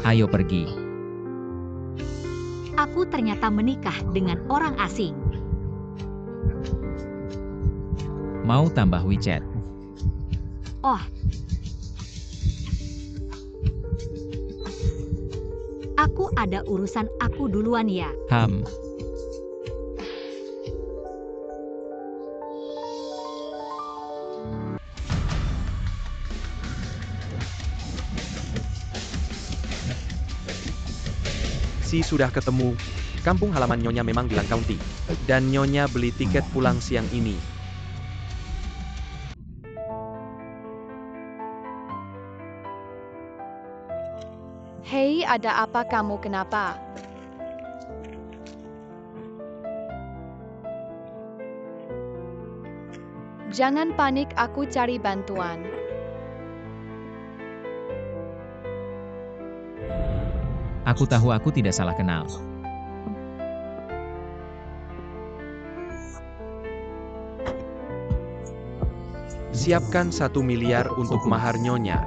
Ayo pergi. Aku ternyata menikah dengan orang asing. Mau tambah WeChat? Oh. Aku ada urusan aku duluan ya. Si sudah ketemu. Kampung halaman Nyonya memang di Lan County. Dan Nyonya beli tiket pulang siang ini. Hei, ada apa kamu kenapa? Jangan panik, aku cari bantuan. Aku tahu aku tidak salah kenal. Siapkan 1 miliar untuk mahar Nyonya.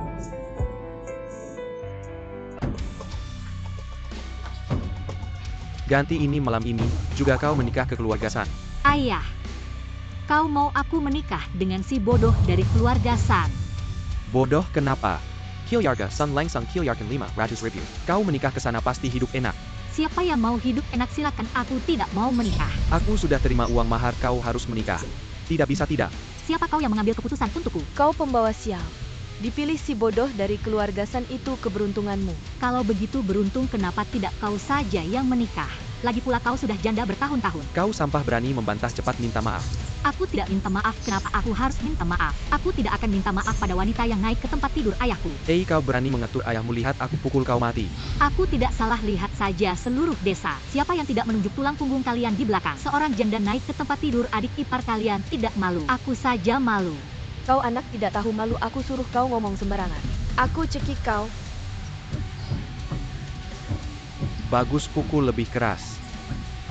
Ganti ini malam ini, juga kau menikah ke keluarga San. Ayah, kau mau aku menikah dengan si bodoh dari keluarga San? Bodoh kenapa? Kilyarga San langsung kilyarkan 500.000. Kau menikah ke sana pasti hidup enak. Siapa yang mau hidup enak silakan, aku tidak mau menikah. Aku sudah terima uang mahar, kau harus menikah. Tidak bisa tidak. Siapa kau yang mengambil keputusan untukku? Kau pembawa sial. Dipilih si bodoh dari keluarga San itu keberuntunganmu. Kalau begitu beruntung, kenapa tidak kau saja yang menikah? Lagi pula kau sudah janda bertahun-tahun. Kau sampah berani membantah, cepat minta maaf. Aku tidak minta maaf, kenapa aku harus minta maaf? Aku tidak akan minta maaf pada wanita yang naik ke tempat tidur ayahku. Hei, kau berani mengatur ayahmu, lihat aku pukul kau mati. Aku tidak salah, lihat saja seluruh desa. Siapa yang tidak menunjuk tulang punggung kalian di belakang? Seorang janda naik ke tempat tidur adik ipar kalian, tidak malu. Aku saja malu. Kau anak tidak tahu malu, aku suruh kau ngomong sembarangan. Aku cekik kau. Bagus, pukul lebih keras.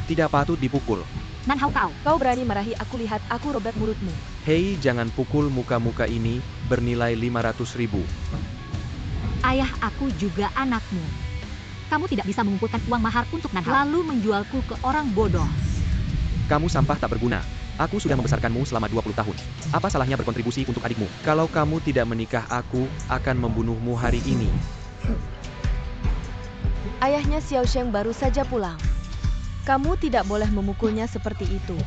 Tidak patut dipukul. Nanhau kau. Kau berani marahi aku, lihat aku robek mulutmu. Hei, jangan pukul muka-muka ini, bernilai 500.000. Ayah aku juga anakmu. Kamu tidak bisa mengumpulkan uang mahar untuk Nanhau, lalu menjualku ke orang bodoh. Kamu sampah tak berguna. Aku sudah membesarkanmu selama 20 tahun. Apa salahnya berkontribusi untuk adikmu? Kalau kamu tidak menikah, aku akan membunuhmu hari ini. Ayahnya Xiao Sheng baru saja pulang. Kamu tidak boleh memukulnya seperti itu.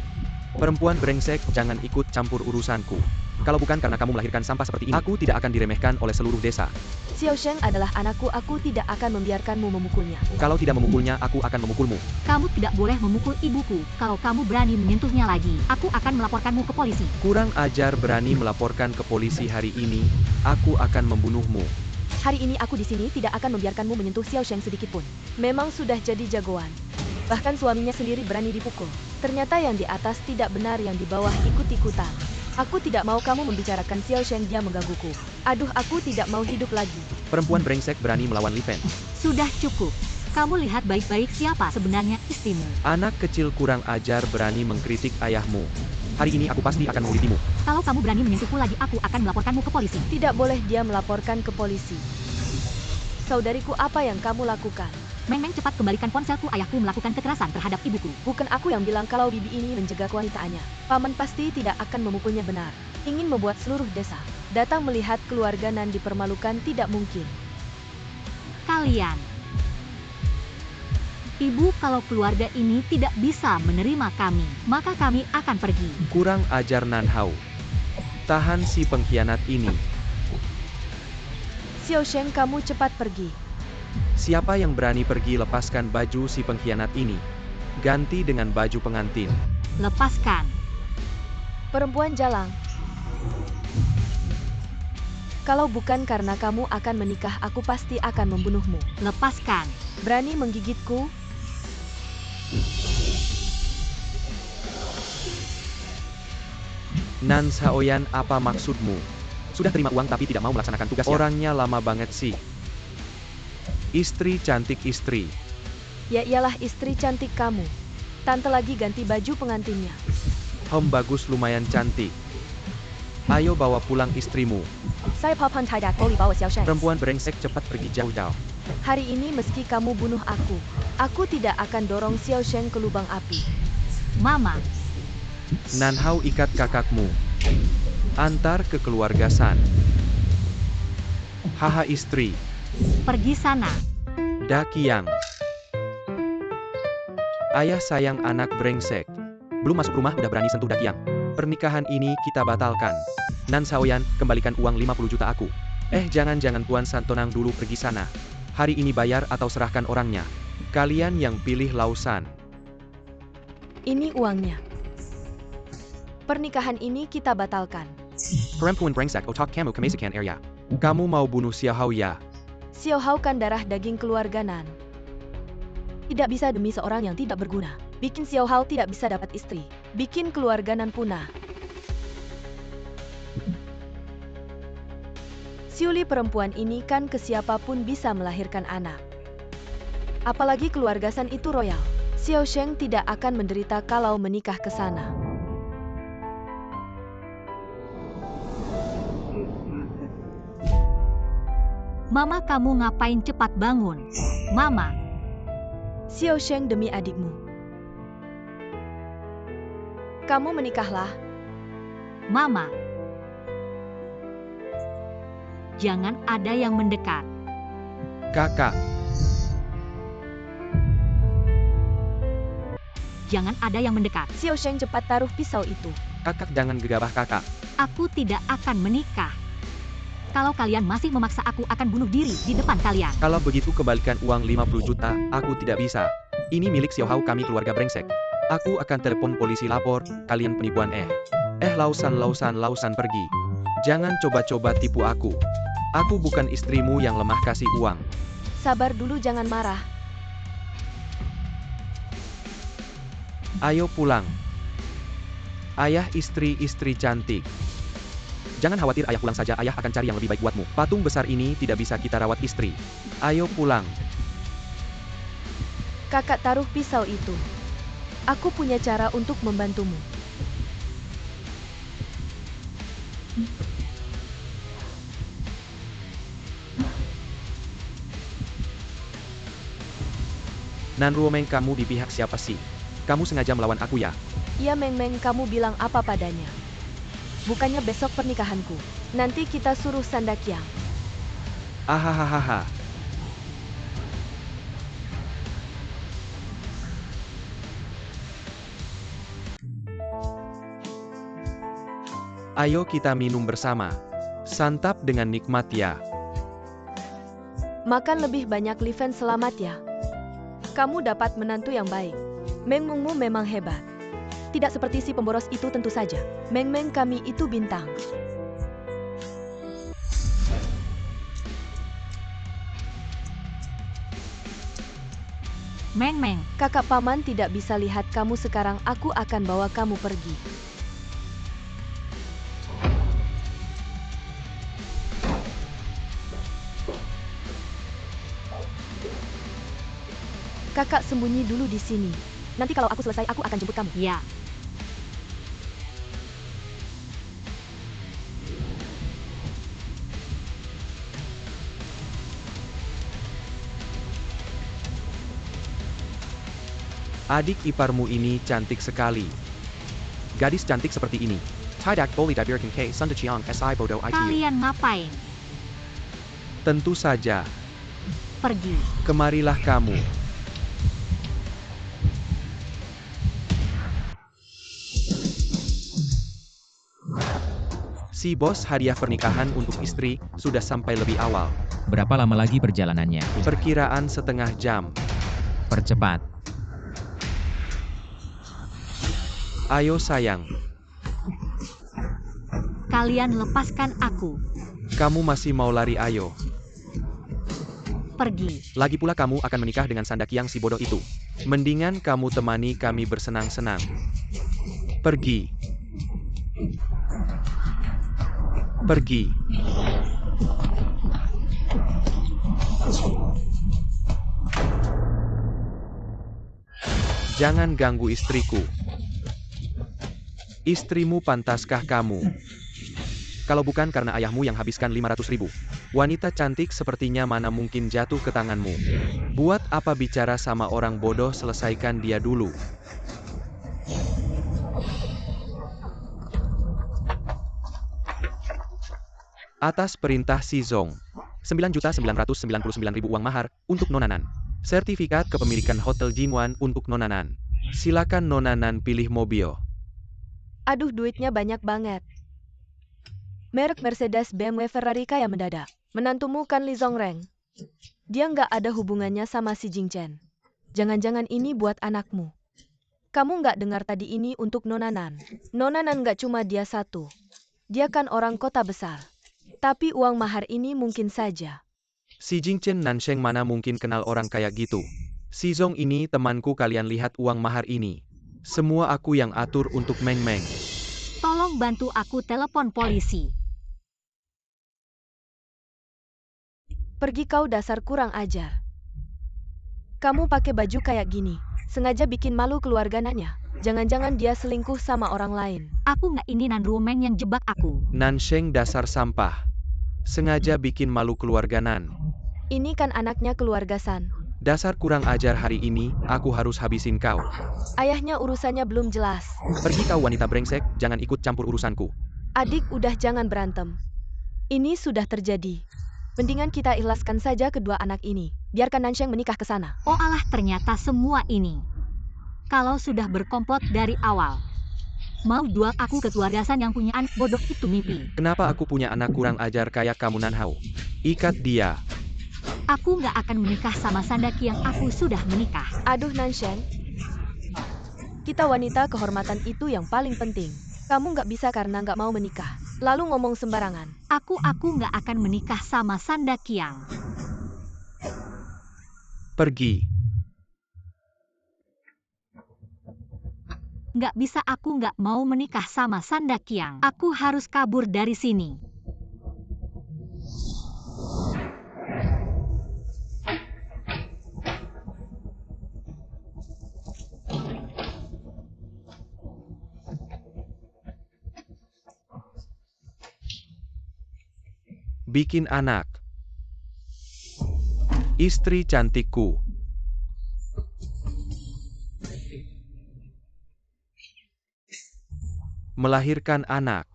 Perempuan brengsek, jangan ikut campur urusanku. Kalau bukan karena kamu melahirkan sampah seperti ini, aku tidak akan diremehkan oleh seluruh desa. Xiao Sheng adalah anakku, aku tidak akan membiarkanmu memukulnya. Kalau tidak memukulnya, aku akan memukulmu. Kamu tidak boleh memukul ibuku. Kalau kamu berani menyentuhnya lagi, aku akan melaporkanmu ke polisi. Kurang ajar, berani melaporkan ke polisi hari ini, aku akan membunuhmu. Hari ini aku di sini tidak akan membiarkanmu menyentuh Xiao Sheng sedikitpun. Memang sudah jadi jagoan. Bahkan suaminya sendiri berani dipukul. Ternyata yang di atas tidak benar, yang di bawah ikut-ikutan. Aku tidak mau kamu membicarakan Xiao Sheng, dia menggangguku. Aduh, aku tidak mau hidup lagi. Perempuan brengsek berani melawan Li Fen. Sudah cukup. Kamu lihat baik-baik siapa sebenarnya istrimu. Anak kecil kurang ajar berani mengkritik ayahmu. Hari ini aku pasti akan mengulitimu. Kalau kamu berani menyentuhku lagi, aku akan melaporkanmu ke polisi. Tidak boleh dia melaporkan ke polisi. Saudariku, apa yang kamu lakukan? Meng, cepat kembalikan ponselku. Ayahku melakukan kekerasan terhadap ibuku. Bukan aku yang bilang kalau bibi ini menjaga kewanitaannya. Paman pasti tidak akan memukulnya, benar. Ingin membuat seluruh desa datang melihat keluarga Nan dipermalukan, tidak mungkin. Kalian. Ibu, kalau keluarga ini tidak bisa menerima kami, maka kami akan pergi. Kurang ajar Nanhau. Tahan si pengkhianat ini. Xiao Sheng, kamu cepat pergi. Siapa yang berani pergi, lepaskan baju si pengkhianat ini. Ganti dengan baju pengantin. Lepaskan. Perempuan jalang. Kalau bukan karena kamu akan menikah, aku pasti akan membunuhmu. Lepaskan. Berani menggigitku? Nan Shaoyan, apa maksudmu? Sudah terima uang tapi tidak mau melaksanakan tugasnya. Orangnya lama banget sih. Istri cantik, istri. Ya iyalah, istri cantik kamu. Tante lagi ganti baju pengantinnya. Bagus, lumayan cantik. Ayo bawa pulang istrimu. Saya papan tidak boleh bawa Xiao Sheng. Perempuan brengsek, cepat pergi jauh-jauh. Hari ini meski kamu bunuh aku tidak akan dorong Xiao Sheng ke lubang api. Mama, Nanhao ikat kakakmu. Antar ke keluarga San. Haha istri. pergi sana. Da Qiang. Ayah sayang anak brengsek. Belum masuk rumah udah berani sentuh Da Qiang. Pernikahan ini kita batalkan. Nan Shaoyan, kembalikan uang 50 juta aku. Jangan Tuan San, tenang dulu, pergi sana. Hari ini bayar atau serahkan orangnya. Kalian yang pilih Lausan. Ini uangnya. Pernikahan ini kita batalkan. Perempuan brengsek otak kamu kemasikan area. Kamu mau bunuh Xiao Hao ya? Xiao Hao kan darah daging keluarga Nan. Tidak bisa demi seorang yang tidak berguna. Bikin Xiao Hao tidak bisa dapat istri. Bikin keluarga Nan punah. Siuli perempuan ini kan ke siapapun bisa melahirkan anak. Apalagi keluarga San itu royal. Xiao Sheng tidak akan menderita kalau menikah ke sana. Mama, kamu ngapain cepat bangun? Mama, Xiao Sheng demi adikmu. Kamu menikahlah. Mama. Jangan ada yang mendekat. Kakak. Jangan ada yang mendekat. Xiao Sheng cepat taruh pisau itu. Kakak jangan gegabah kakak. Aku tidak akan menikah. Kalau kalian masih memaksa, aku akan bunuh diri di depan kalian. Kalau begitu kembalikan uang 50 juta, aku tidak bisa. Ini milik Xiao Hao, kami keluarga brengsek. Aku akan telepon polisi, lapor, kalian penipuan. Lausan pergi. Jangan coba-coba tipu aku. Aku bukan istrimu yang lemah kasih uang. Sabar dulu, jangan marah. Ayo pulang. Ayah, istri cantik. Jangan khawatir, ayah pulang saja, ayah akan cari yang lebih baik buatmu. Patung besar ini tidak bisa kita rawat istri. Ayo pulang. Kakak taruh pisau itu. Aku punya cara untuk membantumu. Nan Ruomeng, kamu di pihak siapa sih? Kamu sengaja melawan aku ya? Ya Meng, kamu bilang apa padanya. Bukannya besok pernikahanku. Nanti kita suruh San Da Qiang. Ahahaha. Ayo kita minum bersama. Santap dengan nikmat ya. Makan lebih banyak, Li Fen, selamat ya. Kamu dapat menantu yang baik. Meng Mengmu memang hebat. Tidak seperti si pemboros itu tentu saja. Meng kami itu bintang. Meng, Kakak paman tidak bisa lihat kamu sekarang, aku akan bawa kamu pergi. Kakak sembunyi dulu di sini. Nanti kalau aku selesai, aku akan jemput kamu. ya. Adik iparmu ini cantik sekali. Gadis cantik seperti ini. Tidak boleh diberikan ke Sun Da Qiang si bodoh itu. Kalian ngapain? Tentu saja. Pergi. Kemarilah kamu. Si bos hadiah pernikahan untuk istri sudah sampai lebih awal. Berapa lama lagi perjalanannya? Perkiraan setengah jam. Percepat. Ayo sayang. Kalian lepaskan aku. Kamu masih mau lari? Ayo. Pergi. Lagi pula kamu akan menikah dengan San Da Qiang si bodoh itu. Mendingan kamu temani kami bersenang-senang. Pergi. Pergi. Jangan ganggu istriku. Istrimu pantaskah kamu? Kalau bukan karena ayahmu yang habiskan 500.000. Wanita cantik sepertinya mana mungkin jatuh ke tanganmu. Buat apa bicara sama orang bodoh, selesaikan dia dulu. Atas perintah Si Zong. 9.999.000 uang mahar, untuk Nona Nan. Sertifikat kepemilikan Hotel Jinwan untuk Nona Nan. Silakan Nona Nan pilih mobil. Aduh, duitnya banyak banget. Merek Mercedes, BMW, Ferrari kayak mendadak. Menantumu kan Li Zongreng. Dia nggak ada hubungannya sama si Jingchen. Jangan-jangan ini buat anakmu. Kamu nggak dengar tadi ini untuk Nona Nan. Nona Nan nggak cuma dia satu. Dia kan orang kota besar. Tapi uang mahar ini mungkin saja. Si Jingchen Nansheng mana mungkin kenal orang kayak gitu. Si Zong ini temanku, kalian lihat uang mahar ini. Semua aku yang atur untuk Meng Meng. Tolong bantu aku telepon polisi. Pergi kau, dasar kurang ajar. Kamu pakai baju kayak gini, sengaja bikin malu keluarga Nanya. Jangan-jangan dia selingkuh sama orang lain. Aku nggak ini Nan Rumeng yang jebak aku. Nansheng dasar sampah. Sengaja bikin malu keluarga Nan. Ini kan anaknya keluarga San. Dasar kurang ajar, hari ini, aku harus habisin kau. Ayahnya urusannya belum jelas. Pergi kau wanita brengsek, jangan ikut campur urusanku. Adik, udah jangan berantem. Ini sudah terjadi. Mendingan kita ikhlaskan saja kedua anak ini. Biarkan Nansheng menikah ke sana. Oh alah, ternyata semua ini. Kalau sudah berkomplot dari awal. Mau jual aku ke keluarga San yang punya anak bodoh itu mimpi. Kenapa aku punya anak kurang ajar kayak kamu, Nan Hao? Ikat dia. Aku nggak akan menikah sama Sandaki yang aku sudah menikah. Aduh Nansheng. Kita wanita, kehormatan itu yang paling penting. Kamu nggak bisa karena nggak mau menikah. Lalu ngomong sembarangan. Aku nggak akan menikah sama Sandakiang. Pergi. Nggak bisa, aku nggak mau menikah sama Sandakiang. Aku harus kabur dari sini. Bikin anak. Istri cantikku. Melahirkan anak.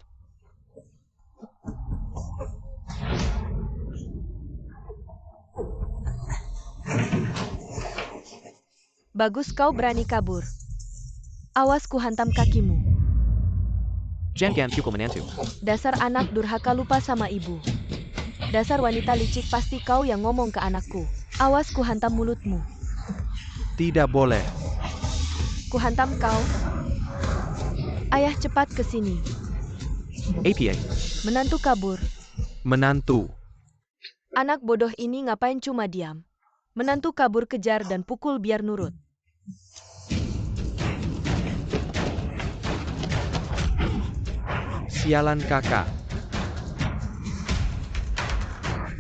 Bagus, kau berani kabur. Awas ku hantam kakimu. Jangan cukup menantu. Dasar anak durhaka, lupa sama ibu. Dasar wanita licik, pasti kau yang ngomong ke anakku. Awas ku hantam mulutmu. Tidak boleh. Ku hantam kau. Ayah, cepat ke sini. APA. Menantu kabur. Menantu. Anak bodoh ini ngapain cuma diam? Menantu kabur, kejar dan pukul biar nurut. Sialan kakak.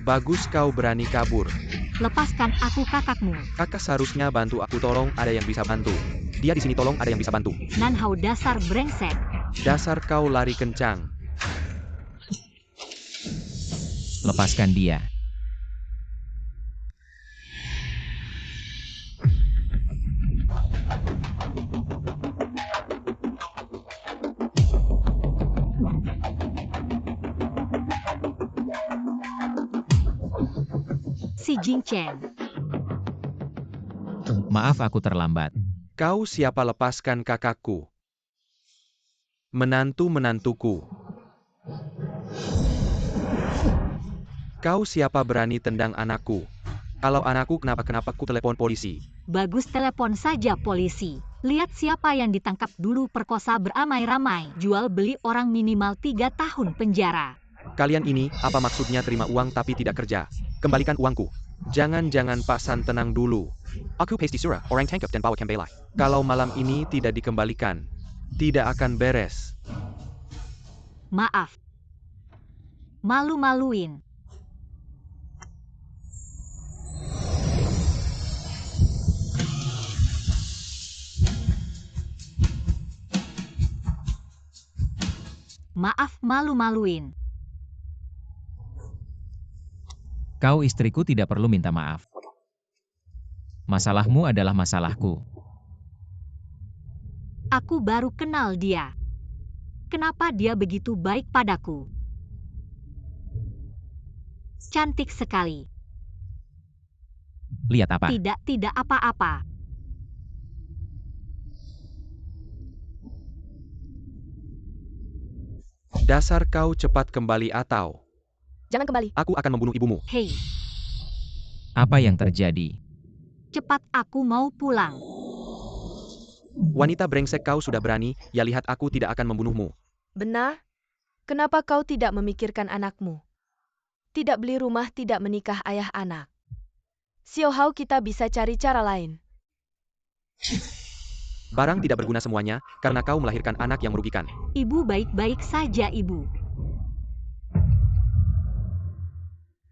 Bagus kau berani kabur. Lepaskan aku, kakakmu. Kakak seharusnya bantu aku, tolong ada yang bisa bantu. Dia di sini, tolong ada yang bisa bantu. Nan Hao, dasar brengsek. Dasar kau lari kencang. Lepaskan dia. Si Jingchen. Maaf aku terlambat. Kau siapa? Lepaskan kakakku. Menantu-menantuku. Kau siapa berani tendang anakku? Kalau anakku kenapa ku telepon polisi. Bagus, telepon saja polisi. Lihat siapa yang ditangkap dulu perkosa beramai-ramai. Jual beli orang minimal 3 tahun penjara. Kalian ini, apa maksudnya terima uang tapi tidak kerja? Kembalikan uangku. Jangan-jangan Pak San, tenang dulu. Aku pasti surah, orang tangkap dan bawa kembali. Kalau malam ini tidak dikembalikan, tidak akan beres. Maaf. Malu-maluin. Maaf, malu-maluin. Kau istriku tidak perlu minta maaf. Masalahmu adalah masalahku. Aku baru kenal dia. Kenapa dia begitu baik padaku? Cantik sekali. Lihat apa? Tidak apa-apa. Dasar kau cepat kembali atau Jangan kembali. aku akan membunuh ibumu. Hei, Apa yang terjadi? cepat aku mau pulang. Wanita brengsek, kau sudah berani, ya lihat aku tidak akan membunuhmu. Benar? Kenapa kau tidak memikirkan anakmu? Tidak beli rumah, tidak menikah ayah anak. Xiao Hao, kita bisa cari cara lain. Barang tidak berguna semuanya, karena kau melahirkan anak yang merugikan. Ibu baik-baik saja, Ibu.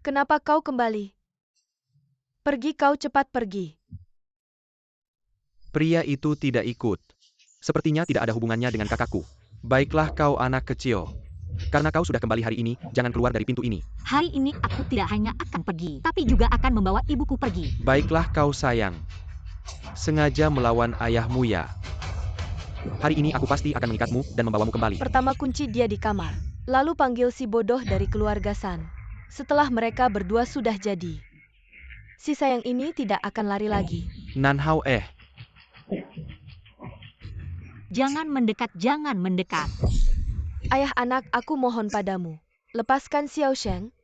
Kenapa kau kembali? Pergi, kau cepat pergi. Pria itu tidak ikut. Sepertinya tidak ada hubungannya dengan kakakku. Baiklah kau anak kecil. Karena kau sudah kembali hari ini, jangan keluar dari pintu ini. Hari ini aku tidak hanya akan pergi, tapi juga akan membawa ibuku pergi. Baiklah kau sayang. Sengaja melawan ayahmu ya. Hari ini aku pasti akan mengikatmu dan membawamu kembali. Pertama kunci dia di kamar. Lalu panggil si bodoh dari keluarga San. Setelah mereka berdua sudah jadi. Si sayang ini tidak akan lari lagi. Nanhao Jangan mendekat, jangan mendekat. Ayah anak, aku mohon padamu. Lepaskan Xiao Sheng.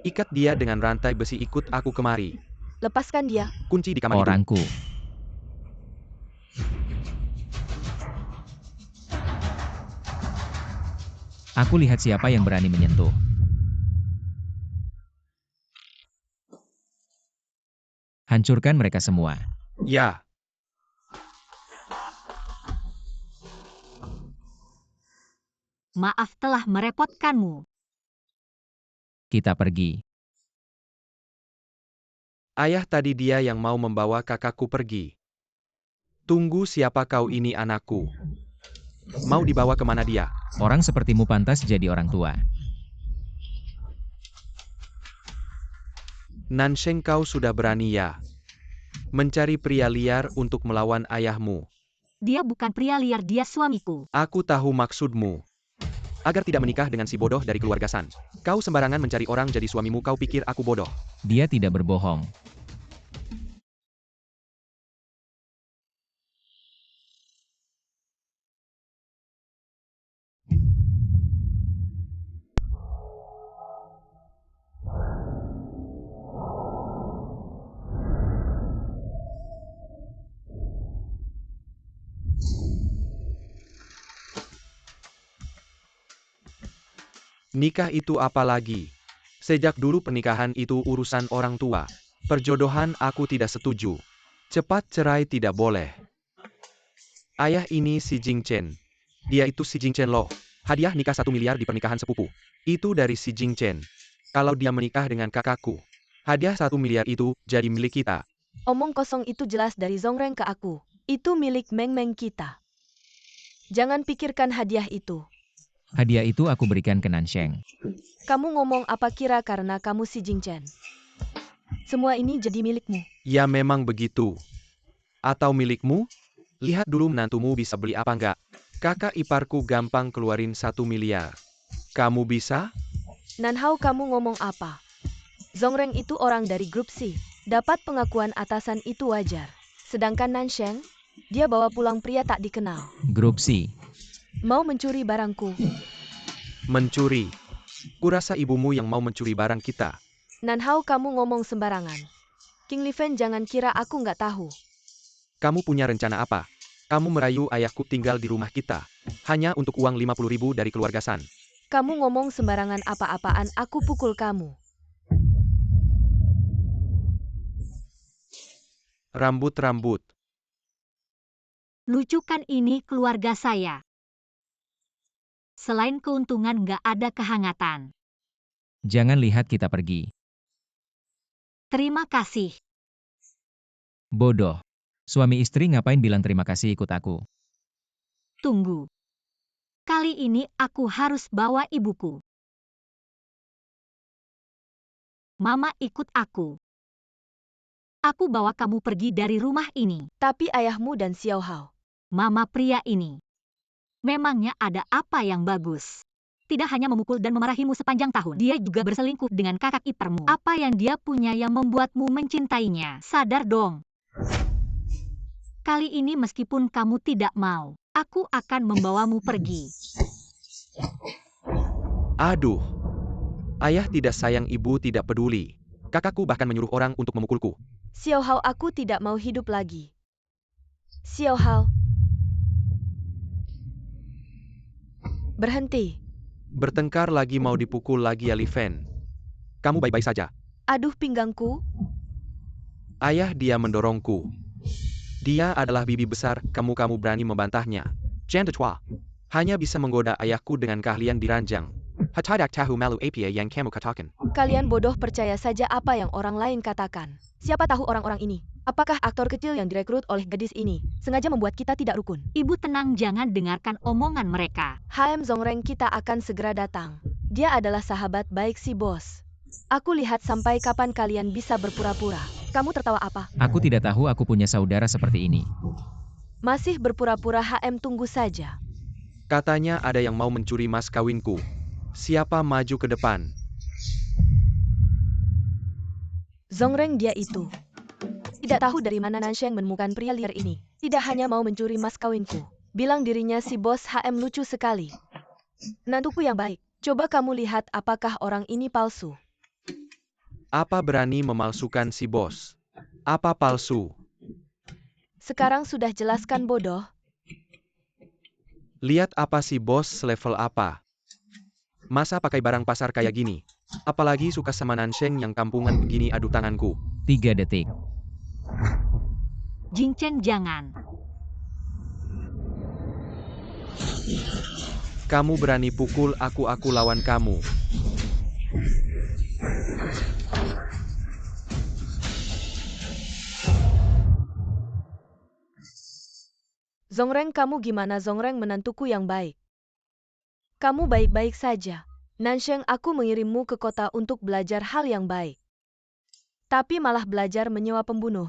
ikat dia dengan rantai besi, ikut aku kemari. Lepaskan dia. Kunci di kamar itu. Orangku. Aku lihat siapa yang berani menyentuh. Hancurkan mereka semua. Ya. Maaf telah merepotkanmu. Kita pergi. Ayah, tadi dia yang mau membawa kakakku pergi. Tunggu, siapa kau ini anakku? Mau dibawa kemana dia? Orang sepertimu pantas jadi orang tua. Nansheng, kau sudah berani ya? Mencari pria liar untuk melawan ayahmu. Dia bukan pria liar, dia suamiku. Aku tahu maksudmu. Agar tidak menikah dengan si bodoh dari keluarga San. Kau sembarangan mencari orang jadi suamimu, kau pikir aku bodoh. Dia tidak berbohong. Nikah itu apa lagi? Sejak dulu pernikahan itu urusan orang tua. Perjodohan aku tidak setuju. Cepat cerai tidak boleh. Ayah, ini si Jing Chen. Dia itu si Jing Chen loh. Hadiah nikah 1 miliar di pernikahan sepupu. Itu dari si Jing Chen. Kalau dia menikah dengan kakakku, hadiah 1 miliar itu jadi milik kita. Omong kosong itu jelas dari Zongreng ke aku. Itu milik Meng Meng kita. Jangan pikirkan hadiah itu. Hadiah itu aku berikan ke Nansheng. Kamu ngomong apa kira karena kamu si Jing Chen? Semua ini jadi milikmu. Ya memang begitu. Atau milikmu? Lihat dulu menantumu bisa beli apa enggak. Kakak iparku gampang keluarin 1 miliar. Kamu bisa? Nanhao, kamu ngomong apa? Zongreng itu orang dari grup C. Dapat pengakuan atasan itu wajar. Sedangkan Nansheng, dia bawa pulang pria tak dikenal. Grup C. Mau mencuri barangku. Mencuri. Kurasa ibumu yang mau mencuri barang kita. Nanhao, kamu ngomong sembarangan. King Lifen, jangan kira aku nggak tahu. Kamu punya rencana apa? Kamu merayu ayahku tinggal di rumah kita. Hanya untuk uang 50.000 dari keluarga San. Kamu ngomong sembarangan apa-apaan, aku pukul kamu. Rambut-rambut. Lucukan ini keluarga saya. Selain keuntungan nggak ada kehangatan. Jangan lihat kita pergi. Terima kasih. Bodoh. Suami istri ngapain bilang terima kasih ikut aku? Tunggu. Kali ini aku harus bawa ibuku. Mama ikut aku. Aku bawa kamu pergi dari rumah ini. Tapi ayahmu dan Xiao Hao. Mama pria ini. Memangnya ada apa yang bagus? Tidak hanya memukul dan memarahimu sepanjang tahun, dia juga berselingkuh dengan kakak iparmu. Apa yang dia punya yang membuatmu mencintainya? Sadar dong. Kali ini meskipun kamu tidak mau, aku akan membawamu pergi. Aduh. Ayah tidak sayang, ibu tidak peduli. Kakakku bahkan menyuruh orang untuk memukulku. Xiao Hao, aku tidak mau hidup lagi. Xiao Hao. Berhenti. Bertengkar lagi, mau dipukul lagi ya, Li Fen. Kamu baik-baik saja. Aduh pinggangku. Ayah dia mendorongku. Dia adalah bibi besar, kamu berani membantahnya. Jan de Chua. Hanya bisa menggoda ayahku dengan keahlian diranjang. Hatidak tahu malu apa yang kamu katakan. Kalian bodoh, percaya saja apa yang orang lain katakan. Siapa tahu orang-orang ini? Apakah aktor kecil yang direkrut oleh gadis ini sengaja membuat kita tidak rukun? Ibu tenang, jangan dengarkan omongan mereka. HM Zongreng, kita akan segera datang. Dia adalah sahabat baik si bos. Aku lihat sampai kapan kalian bisa berpura-pura. Kamu tertawa apa? Aku tidak tahu aku punya saudara seperti ini. Masih berpura-pura HM, tunggu saja. Katanya ada yang mau mencuri mas kawinku. Siapa maju ke depan? Zongreng, dia itu. Tidak tahu dari mana Nansheng menemukan pria liar ini. Tidak hanya mau mencuri mas kawinku. Bilang dirinya si bos HM, lucu sekali. Menantuku yang baik. Coba kamu lihat apakah orang ini palsu. Apa berani memalsukan si bos? Apa palsu? Sekarang sudah jelaskan, bodoh. Lihat apa si bos selevel apa. Masa pakai barang pasar kayak gini? Apalagi suka sama Nansheng yang kampungan begini, aduh tanganku. 3 detik. Jingchen, jangan. Kamu berani pukul aku lawan kamu. Zongreng, kamu gimana? Zongreng, menantuku yang baik. Kamu baik-baik saja. Nansheng, aku mengirimmu ke kota untuk belajar hal yang baik. Tapi malah belajar menyewa pembunuh.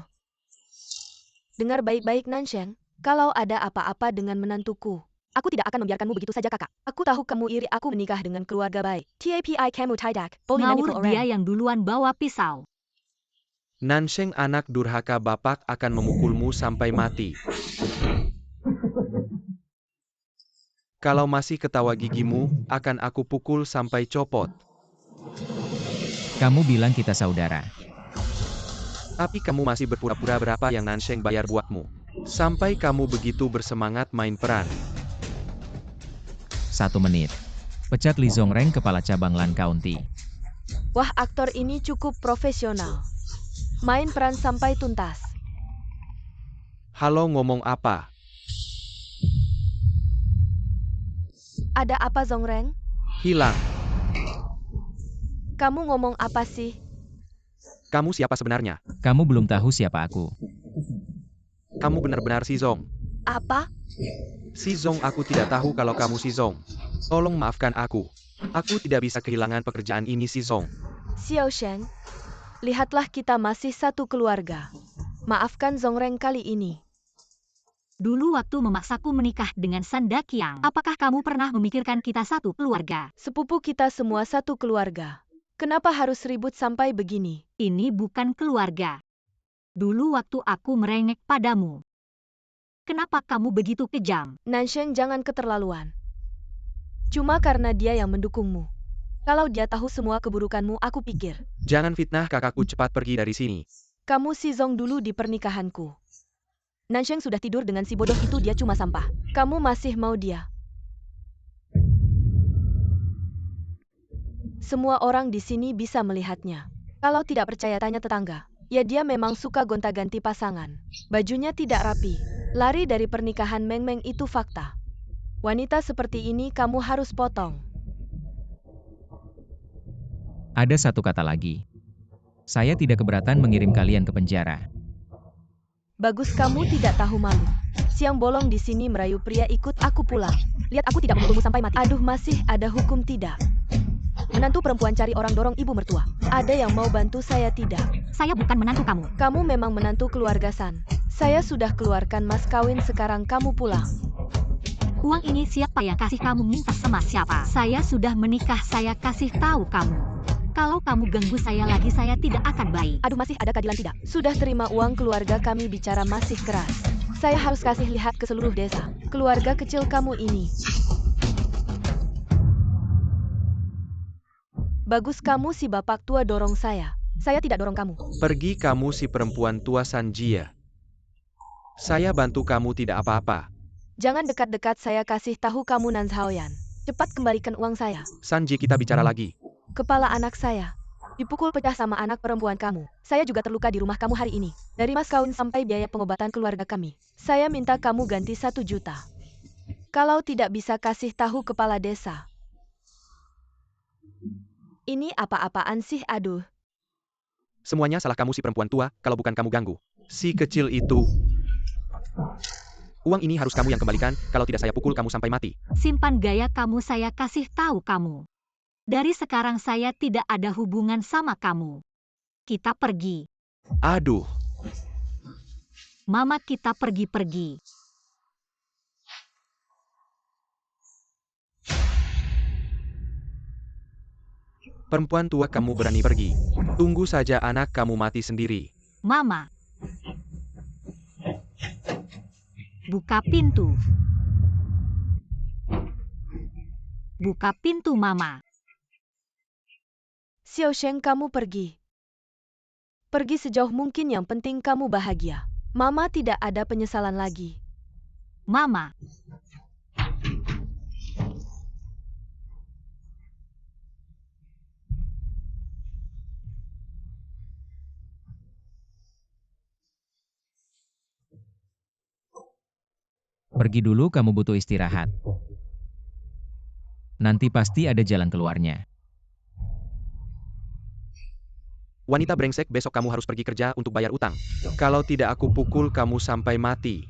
Dengar baik-baik, Nansheng. Kalau ada apa-apa dengan menantuku, aku tidak akan membiarkanmu begitu saja, kakak. Aku tahu kamu iri aku menikah dengan keluarga baik. Tapi kamu tidak boleh Ngawur, menipul dia orang. yang duluan bawa pisau. Nansheng anak durhaka, bapak akan memukulmu sampai mati. Kalau masih ketawa gigimu, akan aku pukul sampai copot. Kamu bilang kita saudara. Tapi kamu masih berpura-pura. Berapa yang Nansheng bayar buatmu? Sampai kamu begitu bersemangat main peran. 1 menit. Pecat Li Zongreng, kepala cabang Lan County. Wah, aktor ini cukup profesional. Main peran sampai tuntas. Halo, ngomong apa? Ada apa, Zongreng? Hilang. Kamu ngomong apa sih? Kamu siapa sebenarnya? Kamu belum tahu siapa aku. Kamu benar-benar si Zong. Apa? Si Zong, aku tidak tahu kalau kamu si Zong. Tolong maafkan aku. Aku tidak bisa kehilangan pekerjaan ini, si Zong. Xiao Sheng, lihatlah kita masih satu keluarga. Maafkan Zongreng kali ini. Dulu waktu memaksaku menikah dengan Sandakiang, apakah kamu pernah memikirkan kita satu keluarga? Sepupu kita semua satu keluarga. Kenapa harus ribut sampai begini? Ini bukan keluarga. Dulu waktu aku merengek padamu. Kenapa kamu begitu kejam? Nansheng, jangan keterlaluan. Cuma karena dia yang mendukungmu. Kalau dia tahu semua keburukanmu, aku pikir. Jangan fitnah kakakku, cepat pergi dari sini. Kamu si Zong dulu di pernikahanku. Nansheng sudah tidur dengan si bodoh itu, dia cuma sampah. Kamu masih mau dia? Semua orang di sini bisa melihatnya. Kalau tidak percaya, tanya tetangga. Ya, dia memang suka gonta-ganti pasangan. Bajunya tidak rapi. Lari dari pernikahan Meng Meng, itu fakta. Wanita seperti ini kamu harus potong. Ada 1 kata lagi. Saya tidak keberatan mengirim kalian ke penjara. Bagus, kamu tidak tahu malu. Siang bolong di sini merayu pria, ikut aku pulang. Lihat, aku tidak memukulmu sampai mati. Aduh, masih ada hukum tidak? Menantu perempuan cari orang dorong ibu mertua. Ada yang mau bantu saya tidak? Saya bukan menantu kamu. Kamu memang menantu keluarga San. Saya sudah keluarkan mas kawin, sekarang kamu pulang. Uang ini siapa yang kasih kamu, minta sama siapa? Saya sudah menikah, saya kasih tahu kamu. Kalau kamu ganggu saya lagi, saya tidak akan baik. Aduh, masih ada keadilan tidak? Sudah terima uang keluarga kami, bicara masih keras. Saya harus kasih lihat ke seluruh desa. Keluarga kecil kamu ini. Bagus kamu si bapak tua dorong saya. Saya tidak dorong kamu. Pergi kamu si perempuan tua Sanjia. Saya bantu kamu tidak apa-apa. Jangan dekat-dekat, saya kasih tahu kamu Nan Shaoyan. Cepat kembalikan uang saya. Sanji, kita bicara lagi. Kepala anak saya dipukul pecah sama anak perempuan kamu. Saya juga terluka di rumah kamu hari ini. Dari mas kawin sampai biaya pengobatan keluarga kami. Saya minta kamu ganti 1 juta. Kalau tidak bisa kasih tahu kepala desa. Ini apa-apaan sih, aduh. Semuanya salah kamu si perempuan tua, kalau bukan kamu ganggu. Si kecil itu. Uang ini harus kamu yang kembalikan, kalau tidak saya pukul kamu sampai mati. Simpan gaya kamu, saya kasih tahu kamu. Dari sekarang saya tidak ada hubungan sama kamu. Kita pergi. Aduh. Mama, kita pergi-pergi. Perempuan tua, kamu berani pergi. Tunggu saja anak kamu mati sendiri. Mama. Buka pintu. Buka pintu, Mama. Xiao Sheng, kamu pergi. Pergi sejauh mungkin, yang penting kamu bahagia. Mama tidak ada penyesalan lagi. Mama. Pergi dulu, kamu butuh istirahat. Nanti pasti ada jalan keluarnya. Wanita brengsek, besok kamu harus pergi kerja untuk bayar utang. Kalau tidak aku pukul kamu sampai mati.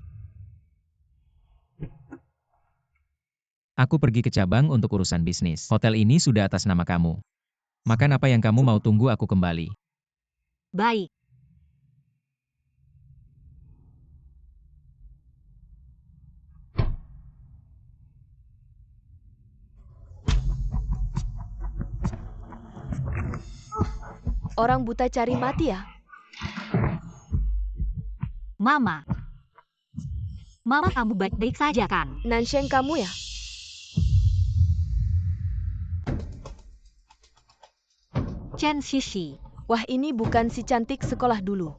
Aku pergi ke cabang untuk urusan bisnis. Hotel ini sudah atas nama kamu. Makan apa yang kamu mau, tunggu aku kembali. Baik. Orang buta cari mati ya? Mama. Mama, kamu baik-baik saja kan? Nan Sheng, kamu ya? Chen Shishi. Wah, ini bukan si cantik sekolah dulu.